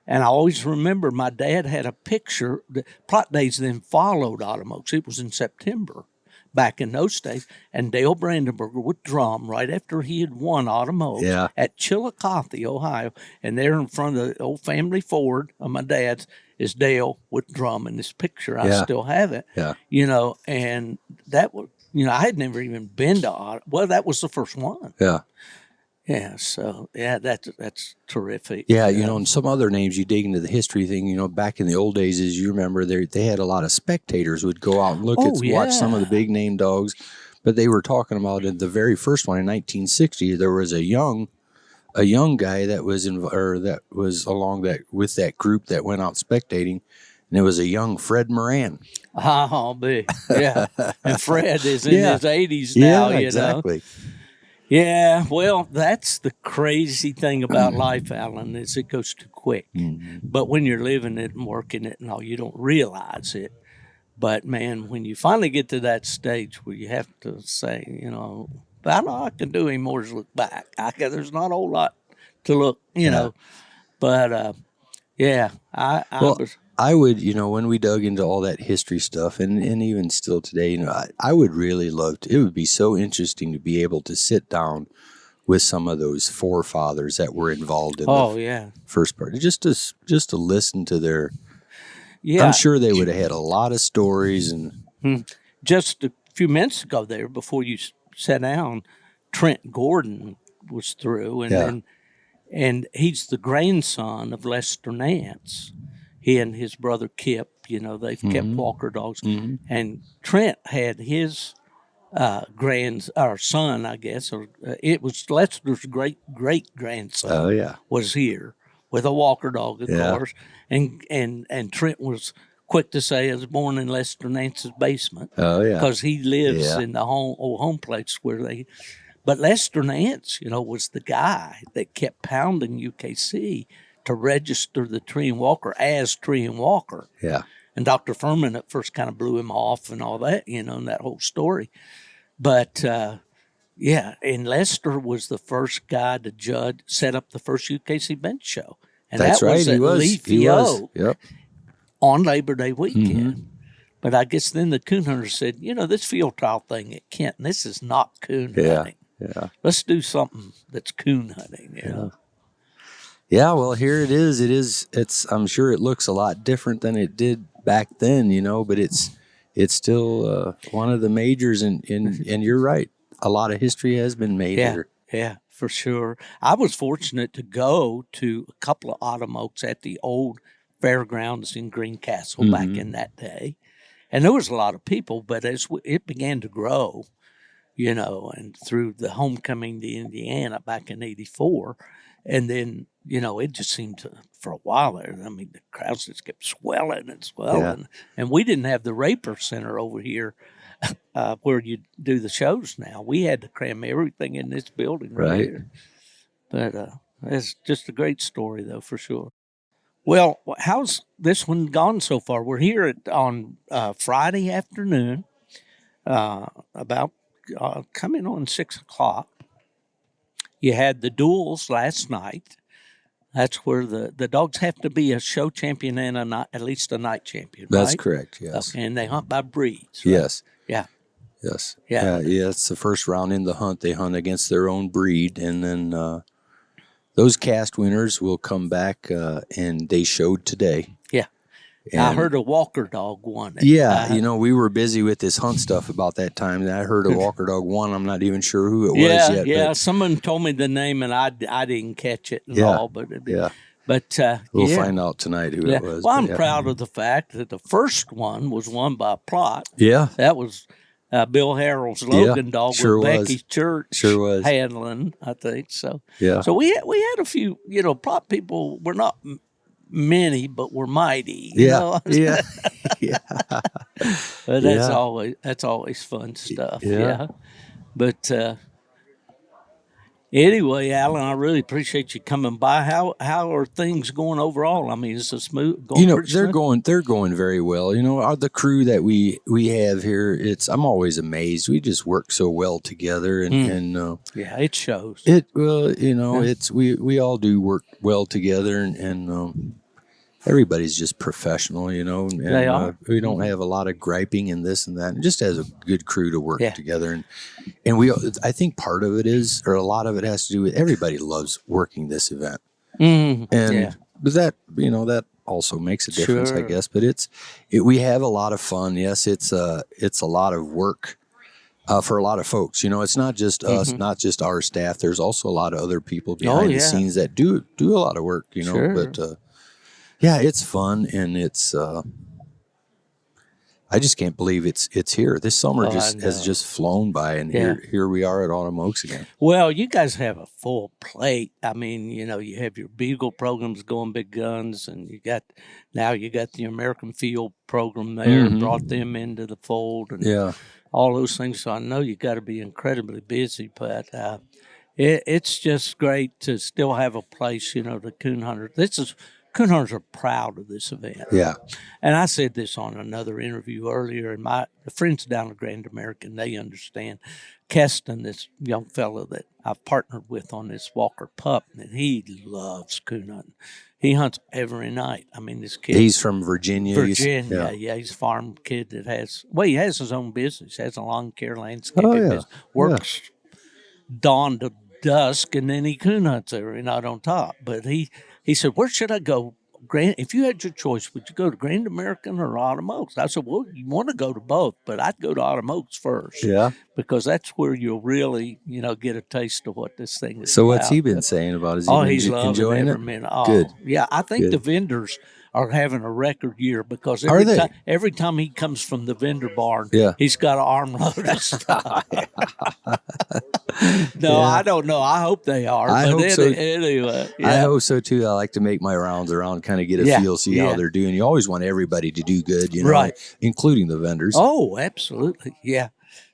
And I always remember my dad had a picture. The Plott days then followed Autumn Oaks. It was in September. Back in those days, and Dale Brandenburger would drum right after he had won Autumn Oaks at Chillicothe, Ohio, and there in front of the old family Ford of my dad's is Dale with drum in this picture. I still have it, and that was, I had never even been to Autumn. Well, that was the first one. Yeah. Yeah, so that's terrific. Yeah, and some other names you dig into the history thing. Back in the old days, as you remember, they had a lot of spectators would go out and watch some of the big name dogs. But they were talking about in the very first one in 1960, there was a young guy that was along with that group that went out spectating, and it was a young Fred Moran. Oh, big, yeah, and Fred is in his 80s now. Yeah, exactly. Yeah, well, that's the crazy thing about life, Alan, is it goes too quick. Mm-hmm. But when you're living it and working it and all, you don't realize it. But, man, when you finally get to that stage where you have to say, all I can do anymore is look back. There's not a whole lot to look, know. But, I would, when we dug into all that history stuff, and even still today, I would really love to. It would be so interesting to be able to sit down with some of those forefathers that were involved in the first part, just to listen to their. Yeah, I'm sure they would have had a lot of stories. And just a few minutes ago, there before you sat down, Trent Gordon was through, and he's the grandson of Lester Nance. He and his brother Kip, they've kept Walker dogs. Mm-hmm. And Trent had his son, I guess, or it was Lester's great-grandson was here with a Walker dog, of course. And Trent was quick to say I was born in Lester Nance's basement. Oh, yeah. Because he lives in the old home place where they... But Lester Nance, was the guy that kept pounding UKC to register the Tree and Walker as Tree and Walker. Yeah. And Dr. Furman at first kind of blew him off and all that, and that whole story. But, and Lester was the first guy to set up the first UKC bench show. And that's that right. was at Leafy Oak on Labor Day weekend. Mm-hmm. But I guess then the coon hunter said, this field trial thing at Kenton, this is not coon hunting. Yeah. Let's do something that's coon hunting, Yeah, well, here it is. I'm sure it looks a lot different than it did back then, but it's still one of the majors, and you're right. A lot of history has been made here. Yeah, for sure. I was fortunate to go to a couple of autumn oaks at the old fairgrounds in Greencastle back in that day. And there was a lot of people, but as it began to grow, and through the homecoming to Indiana back in 84, and then, it just seemed to, for a while there, the crowds just kept swelling and swelling. Yeah. And we didn't have the Raper Center over here where you do the shows now. We had to cram everything in this building right here. But it's just a great story, though, for sure. Well, how's this one gone so far? We're here on Friday afternoon, about coming on 6 o'clock. You had the duels last night. That's where the dogs have to be a show champion and at least a night champion, right? That's correct, yes. And they hunt by breeds, right? Yes. Yeah. Yes. Yeah. It's the first round in the hunt. They hunt against their own breed, and then those cast winners will come back, and they showed today. Yeah. And I heard a Walker dog won it. Yeah, we were busy with this hunt stuff about that time, and I heard a Walker dog won. I'm not even sure who it was yet. Yeah, someone told me the name, and I didn't catch it at all. But we'll find out tonight who it was. Well, I'm proud of the fact that the first one was won by Plot. Yeah. That was Bill Harrell's Logan dog with Becky Church handling, I think. So, so we had a few, Plot people were not many, but we're mighty. Yeah. But that's always fun stuff. Yeah. But anyway, Alan, I really appreciate you coming by. How are things going overall? Is it smooth? They're going very well. The crew that we have here, I'm always amazed. We just work so well together, and it shows. We all do work well together, and everybody's just professional, and they are. We don't have a lot of griping and this and that. And just as a good crew to work together, and I think part of it is, or a lot of it has to do with everybody loves working this event, and but that also makes a difference, I guess. But we have a lot of fun. Yes, it's a lot of work. for a lot of folks. It's not just us, not just our staff. There's also a lot of other people behind the scenes that do a lot of work, Sure. But yeah, it's fun, and it's I just can't believe it's here. This summer has just flown by, and here we are at Autumn Oaks again. Well, you guys have a full plate. I mean, you have your Beagle programs going big guns, and you got the American Field program there, brought them into the fold, and all those things. So I know you got to be incredibly busy, but it's just great to still have a place. The coon hunter. Coon hunters are proud of this event. Yeah. And I said this on another interview earlier, and the friends down at Grand American, they understand. Keston, this young fellow that I've partnered with on this Walker pup, and he loves coon hunting. He hunts every night. I mean, this kid. He's from Virginia. He's a farm kid that he has his own business, has a lawn care landscaping business, works dawn to dusk, and then he coon hunts every night on top. But he said, where should I go? If you had your choice, would you go to Grand American or Autumn Oaks? I said, well, you want to go to both, but I'd go to Autumn Oaks first. Yeah. Because that's where you'll really, get a taste of what this thing is So about. What's he been saying about it? He's enjoying loving every minute. Oh, Good. Yeah, I think Good. the vendors are having a record year because every time he comes from the vendor barn, he's got an armload of stuff. I don't know. I hope they are. I hope so. Anyway, I hope so too. I like to make my rounds around, kind of get a feel, see how they're doing. You always want everybody to do good, right? Including the vendors. Oh, absolutely, yeah.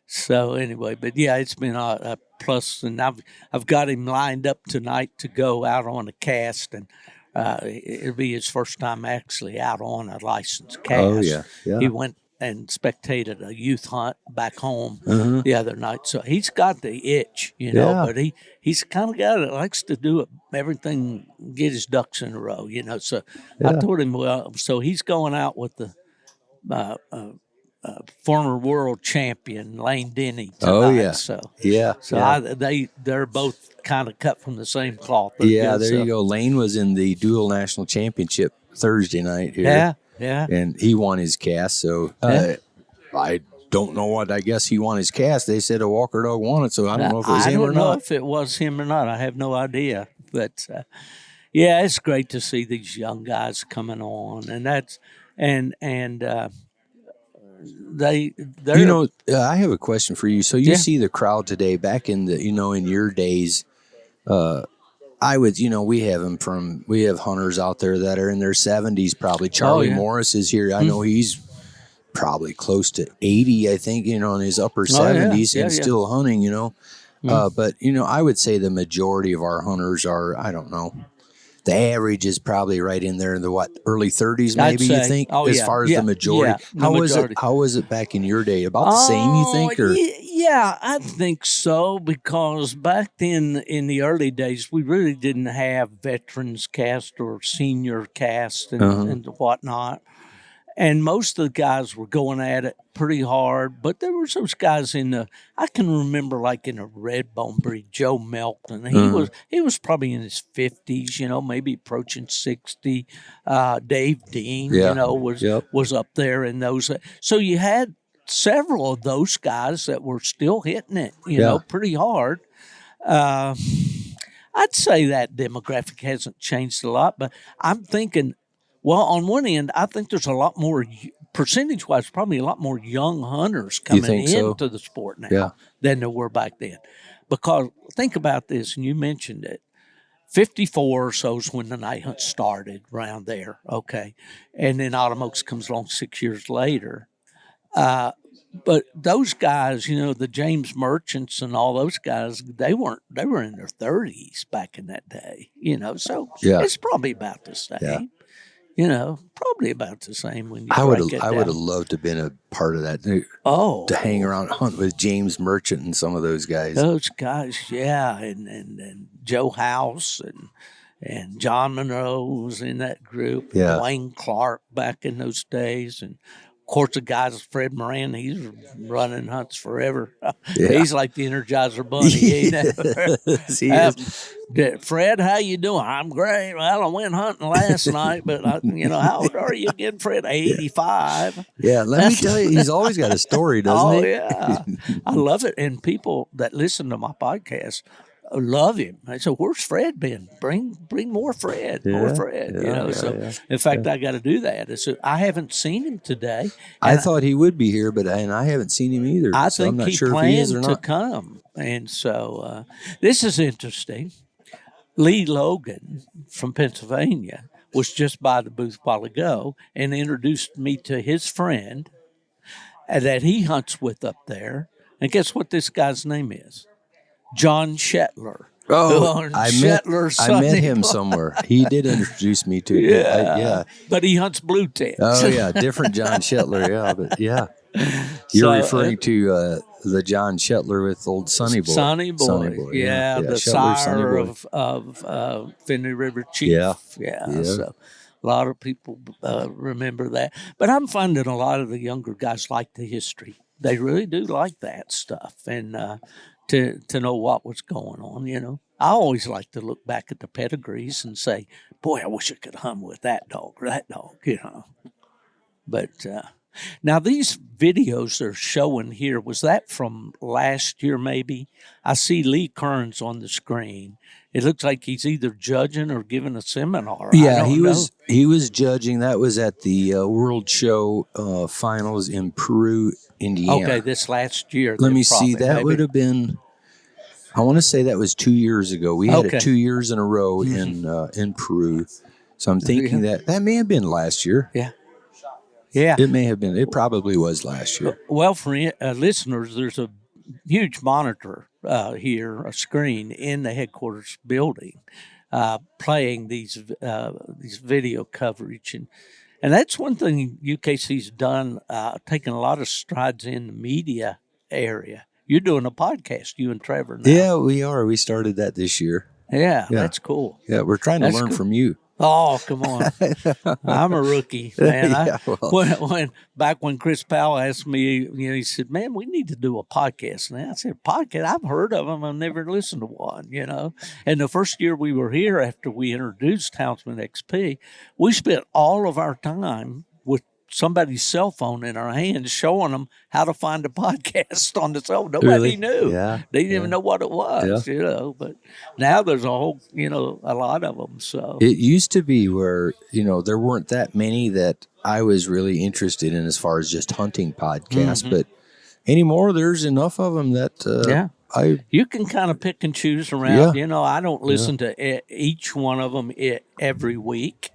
So anyway, but it's been a plus, and I've got him lined up tonight to go out on a cast, and it'll be his first time actually out on a licensed cast. Oh yeah. He went and spectated a youth hunt back home the other night, so he's got the itch, but he's kind of guy that likes to do everything, get his ducks in a row, So I told him, so he's going out with the former world champion Lane Denny tonight. Oh yeah. So they're both kind of cut from the same cloth. Yeah, there you go. Lane was in the dual national championship Thursday night here. Yeah. And he won his cast. So I don't know what. I guess he won his cast. They said a Walker dog won it, so I don't know if it was him or not. I don't know if it was him or not. I have no idea. But it's great to see these young guys coming on, and that's I have a question for you. So you see the crowd today. Back in the in your days, we have hunters out there that are in their 70s probably. Charlie Morris is here. I know he's probably close to 80, I think, in his upper 70s and still hunting, But, I would say the majority of our hunters are, I don't know, the average is probably right in there in the early 30s, maybe, you think, as far as the majority. How was it back in your day? About the same, you think? Or? Yeah, I think so, because back then in the early days, we really didn't have veterans cast or senior cast and whatnot. And most of the guys were going at it pretty hard, but there were those guys I can remember like in a red bone breed, Joe Melton. He was probably in his 50s, maybe approaching 60. Dave Dean, was up there in those. So you had several of those guys that were still hitting it, pretty hard. I'd say that demographic hasn't changed a lot, but I'm thinking, well, on one end, I think there's a lot more, percentage-wise, probably a lot more young hunters coming into the sport now than there were back then. Because think about this, and you mentioned it, 54 or so is when the night hunt started around there, okay? And then Autumn Oaks comes along 6 years later. But those guys, the James Merchants and all those guys, they were in their 30s back in that day, so it's probably about the same. Yeah. Probably about the same when you I would have loved to have been a part of that. To hang around, hunt with James Merchant and some of those guys. Those guys, and Joe House and John Monroe was in that group. Yeah. Dwayne Clark back in those days, and of course the guys, Fred Moran, he's running hunts forever. Yeah. He's like the Energizer Bunny. He is. Fred, how you doing? I'm great. Well, I went hunting last night, but how old are you again, Fred? 85. Yeah, let me tell you, he's always got a story, doesn't he? Oh yeah, I love it. And people that listen to my podcast love him. I said, "Where's Fred been? Bring more Fred, more Fred." In fact, I got to do that. So I haven't seen him today. I thought he would be here, but I haven't seen him either. I so think I'm not he sure planned if he is or to not. come, and so this is interesting. Lee Logan from Pennsylvania was just by the booth a while ago and introduced me to his friend that he hunts with up there. And guess what this guy's name is? John Shetler. Oh, I met him somewhere. He did introduce me to it. Yeah. But he hunts blue tits. Oh, yeah. Different John Shetler. Yeah. But yeah. You're referring to the John Shetler with old Sonny Boy. Sonny Boy. Yeah. The Shetler, sire of Finley River Chief. Yeah. So a lot of people remember that. But I'm finding a lot of the younger guys like the history. They really do like that stuff. And to know what was going on, I always like to look back at the pedigrees and say, boy, I wish I could hunt with that dog or that dog, But now these videos they're showing here, was that from last year maybe? I see Lee Kearns on the screen. It looks like he's either judging or giving a seminar. Yeah, he was judging. That was at the World Show finals in Peru, Indiana. Okay, this last year. Let me see. That would have been, I want to say that was 2 years ago. We had it 2 years in a row in Peru. So I'm thinking that may have been last year. Yeah. Yeah. It may have been. It probably was last year. Well, for listeners, there's a huge monitor here, a screen in the headquarters building, playing these video coverage, and that's one thing UKC's done, taking a lot of strides in the media area. You're doing a podcast, you and Trevor. Now. Yeah, we are. We started that this year. Yeah, that's cool. Yeah, we're trying to learn from you. Oh, come on. I'm a rookie, man. When Chris Powell asked me, he said, man, we need to do a podcast. And I said, podcast? I've heard of them. I've never listened to one, And the first year we were here after we introduced Houndsman XP, we spent all of our time with somebody's cell phone in our hands showing them how to find a podcast on the cell phone. Nobody knew. Yeah. They didn't even know what it was, But now there's a whole, a lot of them. So it used to be where, there weren't that many that I was really interested in as far as just hunting podcasts. But anymore, there's enough of them that you can kind of pick and choose around. I don't listen to each one of them every week,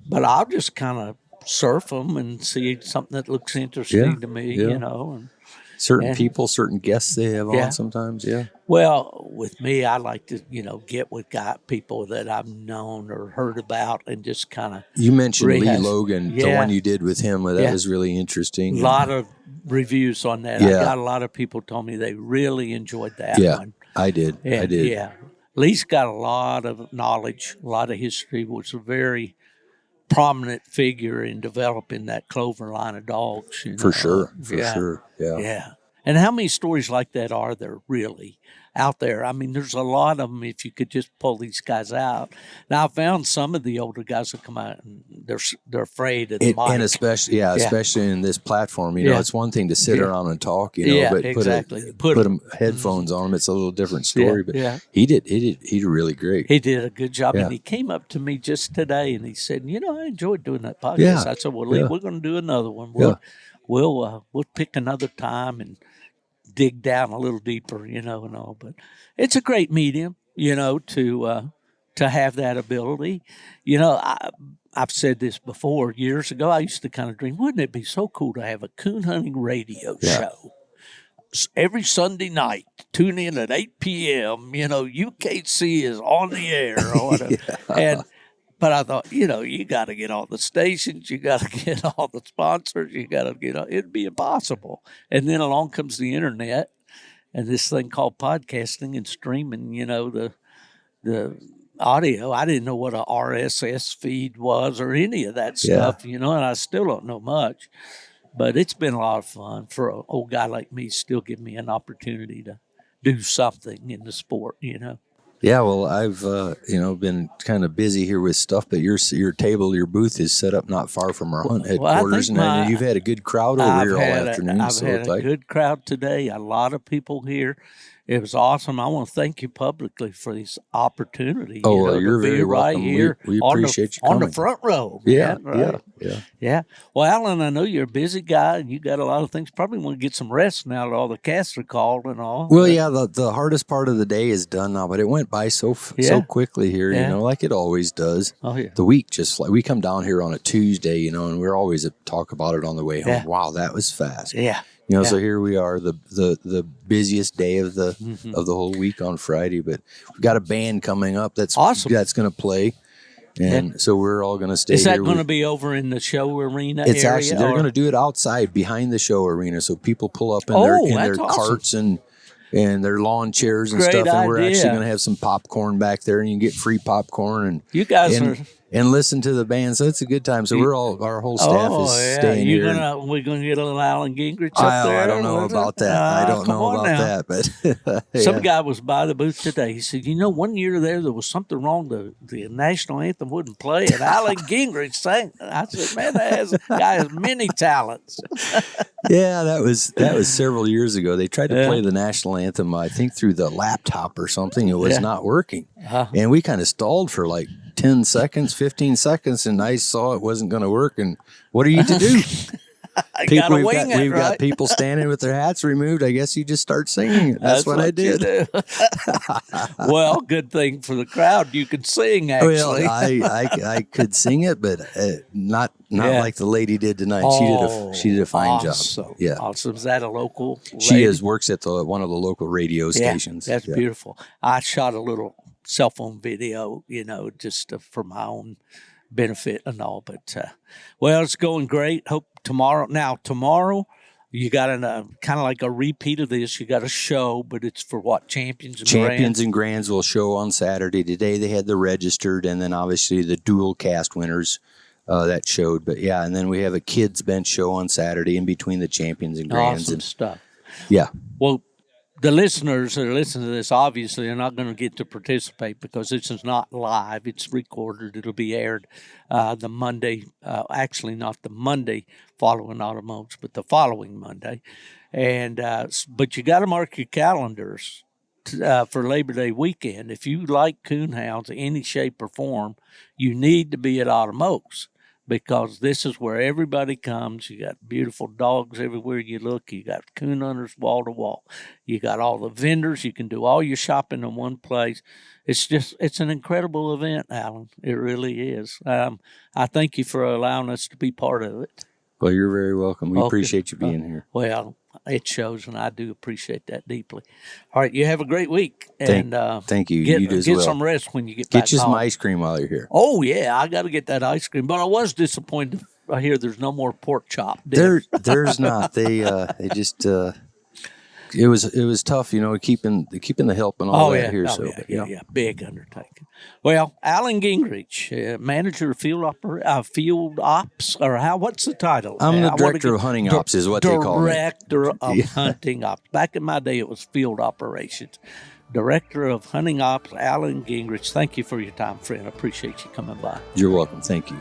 but I'll just kind of surf them and see something that looks interesting to me, And certain people, certain guests they have on sometimes, Well, with me, I like to, get with people that I've known or heard about and just kind of. You mentioned Lee Logan, the one you did with him. That was really interesting. A lot of reviews on that. I got a lot of people told me they really enjoyed that one. I did. Yeah. Lee's got a lot of knowledge, a lot of history, was a very prominent figure in developing that Clover line of dogs. For sure. Yeah. And how many stories like that are there really out there? I mean, there's a lot of them if you could just pull these guys out. Now, I found some of the older guys that come out and they're afraid of the mic. And especially in this platform, it's one thing to sit around and talk, but exactly. put them headphones on them. It's a little different story, but he did really great. He did a good job. And he came up to me just today and he said, I enjoyed doing that podcast. I said, well, Lee, we're going to do another one. We'll pick another time and dig down a little deeper, and all. But it's a great medium, to have that ability. I've said this before. Years ago, I used to kind of dream, wouldn't it be so cool to have a coon hunting radio show? Every Sunday night, tune in at 8 p.m., UKC is on the air or whatever. But I thought, you got to get all the stations, you got to get all the sponsors, you got to get it'd be impossible. And then along comes the internet and this thing called podcasting and streaming, the audio. I didn't know what a RSS feed was or any of that stuff, and I still don't know much. But it's been a lot of fun for an old guy like me, still give me an opportunity to do something in the sport, Yeah, well, I've been kind of busy here with stuff, but your table, your booth is set up not far from our hunt headquarters, and you've had a good crowd over here all afternoon. I've had a good crowd today. A lot of people here. It was awesome. I want to thank you publicly for this opportunity. Oh, you're very welcome. Here we appreciate you coming. On the front row. Yeah, man, right? Yeah. Well, Alan, I know you're a busy guy and you got a lot of things. Probably want to get some rest now that all the casts are called and all. Well, yeah, the hardest part of the day is done now, but it went by so quickly here, like it always does. Oh, yeah. The week just like we come down here on a Tuesday, and we're always talk about it on the way home. Yeah. Wow, that was fast. Yeah. So here we are, the busiest day of the whole week on Friday. But we've got a band coming up that's awesome. That's going to play, and so we're all going to stay. Is that here. going to be over in the show arena? It's area, actually they're going to do it outside behind the show arena, so people pull up in their carts and their lawn chairs and stuff. And we're actually going to have some popcorn back there, and you can get free popcorn. And you guys are. And listen to the band, so it's a good time. So our whole staff is staying here. We're gonna get a little Alan Gingerich up there. I don't know about that. I don't know about that, but some guy was by the booth today. He said, one year there was something wrong. The national anthem wouldn't play, and Alan Gingerich sang. I said, man, that guy has many talents. Yeah, that was several years ago. They tried to play the national anthem, I think, through the laptop or something. It was not working, and we kind of stalled for like 10 seconds, 15 seconds, and I saw it wasn't going to work. And what are you to do? We've got people standing with their hats removed. I guess you just start singing it. That's what I did. Well, good thing for the crowd. You could sing, actually. Well, I could sing it, but not like the lady did tonight. She did a fine job. Yeah. Awesome. Is that a local lady? She works at one of the local radio stations. That's beautiful. I shot a little cell phone video, just for my own benefit and all. But, it's going great. Hope tomorrow you got kind of like a repeat of this. You got a show, but it's for what? Champions and Grands will show on Saturday. Today they had the registered, and then obviously the dual cast winners that showed. But yeah, and then we have a kids bench show on Saturday in between the Champions and Grands. Awesome stuff. Yeah. Well, the listeners that are listening to this obviously are not going to get to participate because this is not live. It's recorded. It'll be aired the Monday, actually not the Monday following Autumn Oaks, but the following Monday. And but you got to mark your calendars for Labor Day weekend. If you like coonhounds in any shape or form, you need to be at Autumn Oaks, because this is where everybody comes. You got beautiful dogs everywhere you look. You got coon hunters wall to wall. You got all the vendors. You can do all your shopping in one place. It's an incredible event, Alan. It really is. I thank you for allowing us to be part of it. Well, you're very welcome. We appreciate you being here. Well, it shows, and I do appreciate that deeply. All right, you have a great week. Thank you. Get some rest when you get back home. Get you some ice cream while you're here. Oh, yeah, I got to get that ice cream. But I was disappointed. I hear there's no more pork chop. There's not. They just it was tough, keeping the help and all that here. Yeah, big undertaking. Well, Alan Gingerich, manager of field ops, or what's the title? I'm the director of hunting ops, is what they call me. Director of hunting ops. Back in my day, it was field operations. Director of hunting ops, Alan Gingerich. Thank you for your time, friend. I appreciate you coming by. You're welcome. Thank you.